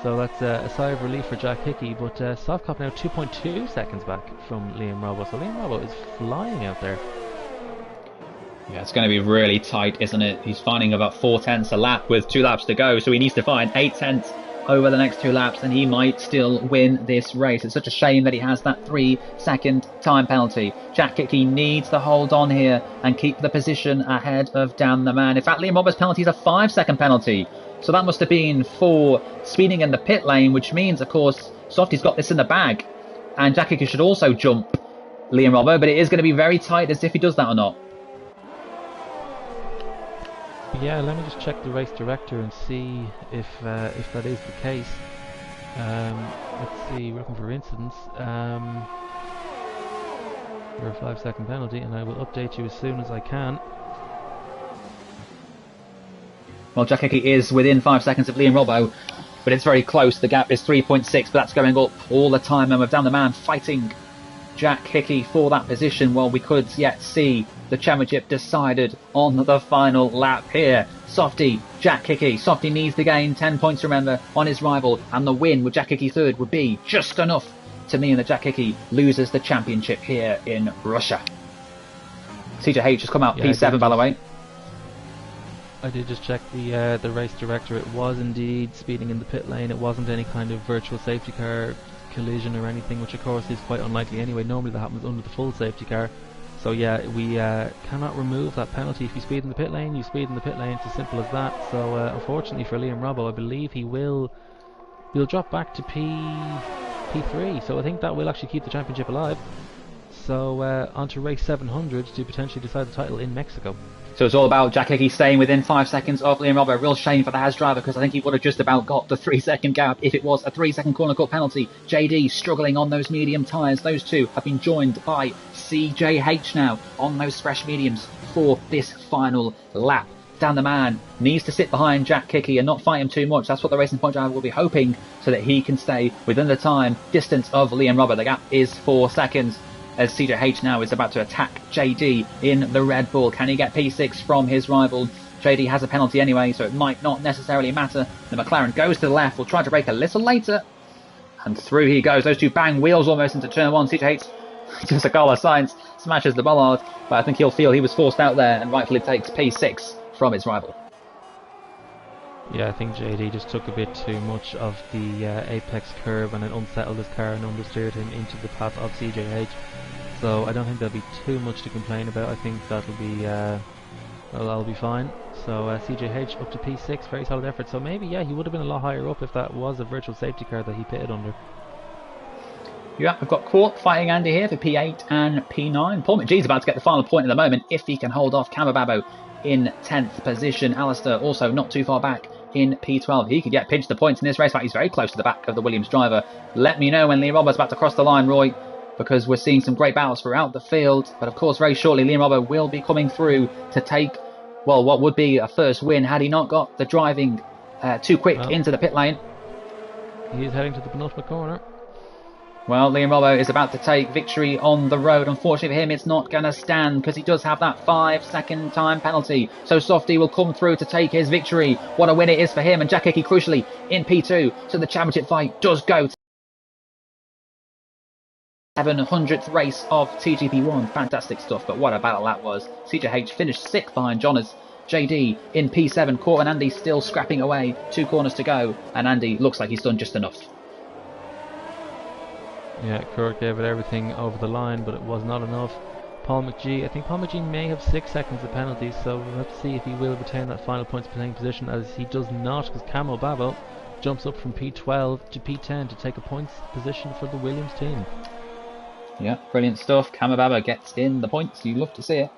Speaker 2: So that's a sigh of relief for Jack Hickey, but Softcop now 2.2 seconds back from Liam Robbo. So Liam Robbo is flying out there.
Speaker 1: Yeah, it's going to be really tight, isn't it? He's finding about 4 tenths a lap with 2 laps to go, so he needs to find 8 tenths over the next 2 laps, and he might still win this race. It's such a shame that he has that 3-second time penalty. Jack Hickey needs to hold on here and keep the position ahead of Dan the Man. In fact, Liam Robbo's penalty is a 5-second penalty. So that must have been for speeding in the pit lane, which means, of course, Softy's got this in the bag. And Jack Hickey should also jump Liam Robbo, but it is going to be very tight as if he does that or not.
Speaker 2: Yeah, let me just check the race director and see if that is the case. Let's see, we're looking for incidents. For a 5-second penalty, and I will update you as soon as I can.
Speaker 1: Well, Jack Hickey is within 5 seconds of Liam Robbo, but it's very close. The gap is 3.6, but that's going up all the time. And we've Dan the Man fighting Jack Hickey for that position. Well, we could yet see the championship decided on the final lap here. Softy, Jack Hickey. Softy needs to gain 10 points, remember, on his rival, and the win with Jack Hickey third would be just enough to mean that Jack Hickey loses the championship here in Russia. CJH has come out P7, by the way.
Speaker 2: I did just check the race director. It was indeed speeding in the pit lane. It wasn't any kind of virtual safety car collision or anything, which of course is quite unlikely anyway. Normally that happens under the full safety car. So yeah, we cannot remove that penalty. If you speed in the pit lane, you speed in the pit lane. It's as simple as that. So unfortunately for Liam Robbo, I believe he'll drop back to P3. So I think that will actually keep the championship alive. So on to race 700 to potentially decide the title in Mexico.
Speaker 1: So it's all about Jack Hickey staying within 5 seconds of Liam Robbo. Real shame for the Haas driver, because I think he would have just about got the 3-second gap if it was a 3-second corner cut penalty. JD struggling on those medium tyres. Those two have been joined by CJH now on those fresh mediums for this final lap. Dan the Man needs to sit behind Jack Hickey and not fight him too much. That's what the Racing Point driver will be hoping, so that he can stay within the time distance of Liam Robbo. The gap is 4 seconds. As CJH now is about to attack JD in the Red Bull. Can he get P6 from his rival? JD has a penalty anyway, so it might not necessarily matter. The McLaren goes to the left, will try to brake a little later, and through he goes. Those two bang wheels almost into turn 1. CJH, just a Carlos Sainz, smashes the bollard, but I think he'll feel he was forced out there and rightfully takes P6 from his rival.
Speaker 2: Yeah, I think JD just took a bit too much of the apex curve, and it unsettled his car and understeered him into the path of CJH. So I don't think there'll be too much to complain about. I think that'll be fine. So CJH up to P6, very solid effort. So maybe, yeah, he would have been a lot higher up if that was a virtual safety car that he pitted under.
Speaker 1: Yeah, we've got Quark fighting Andy here for P8 and P9. Paul McGee's about to get the final point at the moment if he can hold off Camababo in 10th position. Alistair also not too far back in P12. He could get pinched the points in this race. In fact, he's very close to the back of the Williams driver. Let me know when Liam Robbo's about to cross the line, Roy, because we're seeing some great battles throughout the field. But of course, very shortly, Liam Robbo will be coming through to take, well, what would be a first win had he not got the driving too quick into the pit lane.
Speaker 2: He's heading to the penultimate corner.
Speaker 1: Well, Liam Robbo is about to take victory on the road. Unfortunately for him, it's not going to stand because he does have that 5-second time penalty. So Softy will come through to take his victory. What a win it is for him. And Jack Hickey, crucially, in P2. So the championship fight does go to 700th race of TGP1. Fantastic stuff, but what a battle that was. CJH finished 6th behind Jonas JD in P7, Court and Andy still scrapping away. 2 corners to go, and Andy looks like he's done just enough.
Speaker 2: Yeah, Kurt gave it everything over the line, but it was not enough. Paul McGee, I think Paul McGee may have 6 seconds of penalties, so we'll have to see if he will retain that final points playing position, as he does not, because Camo Babo jumps up from P12 to P10 to take a points position for the Williams team.
Speaker 1: Yeah, brilliant stuff. Camo Babo gets in the points. You love to see it.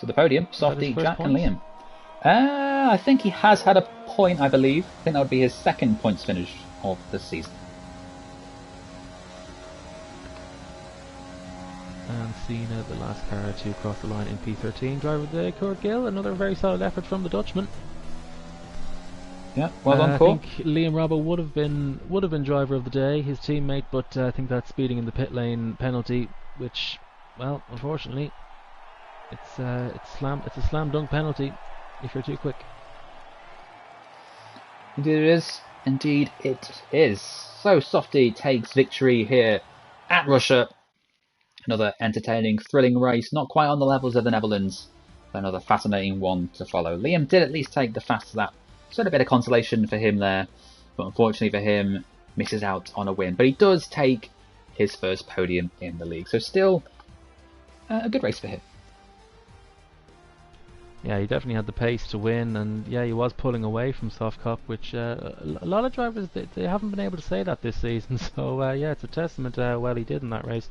Speaker 1: To the podium, Softy, Jack and Liam. I think he has had a point, I believe. I think that would be his 2nd points finish of the season.
Speaker 2: And Cena, the last car to cross the line in P13. Driver of the day, Kurt Gill. Another very solid effort from the Dutchman.
Speaker 1: Yeah, well done, Kurt.
Speaker 2: I think Liam Robbo would have been driver of the day, his teammate, but I think that speeding in the pit lane penalty, which, well, unfortunately, it's a slam dunk penalty if you're too quick.
Speaker 1: Indeed it is. Indeed it is. So Softy takes victory here at Russia. Another entertaining, thrilling race, not quite on the levels of the Netherlands, but another fascinating one to follow. Liam did at least take the fast lap, so a bit of consolation for him there, but unfortunately for him, misses out on a win. But he does take his first podium in the league, so still a good race for him.
Speaker 2: Yeah, he definitely had the pace to win, and yeah, he was pulling away from Soft which a lot of drivers, they haven't been able to say that this season, so yeah, it's a testament to how well he did in that race.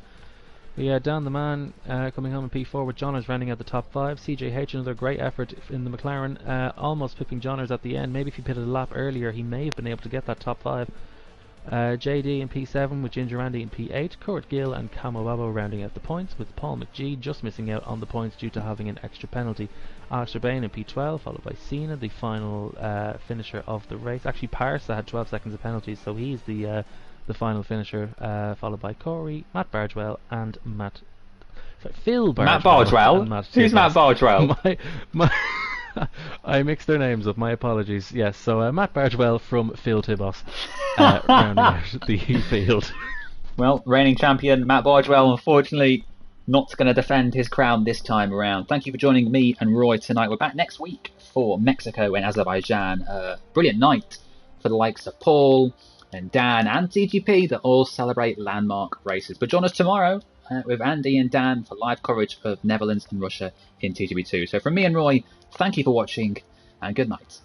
Speaker 2: Yeah, down the man, coming home in P4 with Johners rounding out the top 5. CJH, another great effort in the McLaren, almost pipping Johners at the end. Maybe if he pitted a lap earlier, he may have been able to get that top 5. JD in P7 with Ginger Andy in P8. Kurt Gill and Camo Babo rounding out the points, with Paul McGee just missing out on the points due to having an extra penalty. Alistair Bain in P12, followed by Cena, the final finisher of the race. Actually, Parsa had 12 seconds of penalties, so he's the final finisher, followed by Corey, Matt Bardwell, and Phil Bardwell.
Speaker 1: Matt Bardwell? Who's Matt Bardwell?
Speaker 2: I mixed their names up, my apologies. Yes, so Matt Bardwell from Phil Tibos, rounding out the field.
Speaker 1: Well, reigning champion Matt Bardwell, unfortunately, not going to defend his crown this time around. Thank you for joining me and Roy tonight. We're back next week for Mexico and Azerbaijan. Brilliant night for the likes of Paul and Dan and TGP that all celebrate landmark races. But join us tomorrow with Andy and Dan for live coverage of Netherlands and Russia in TGP2. So from me and Roy, thank you for watching and good night.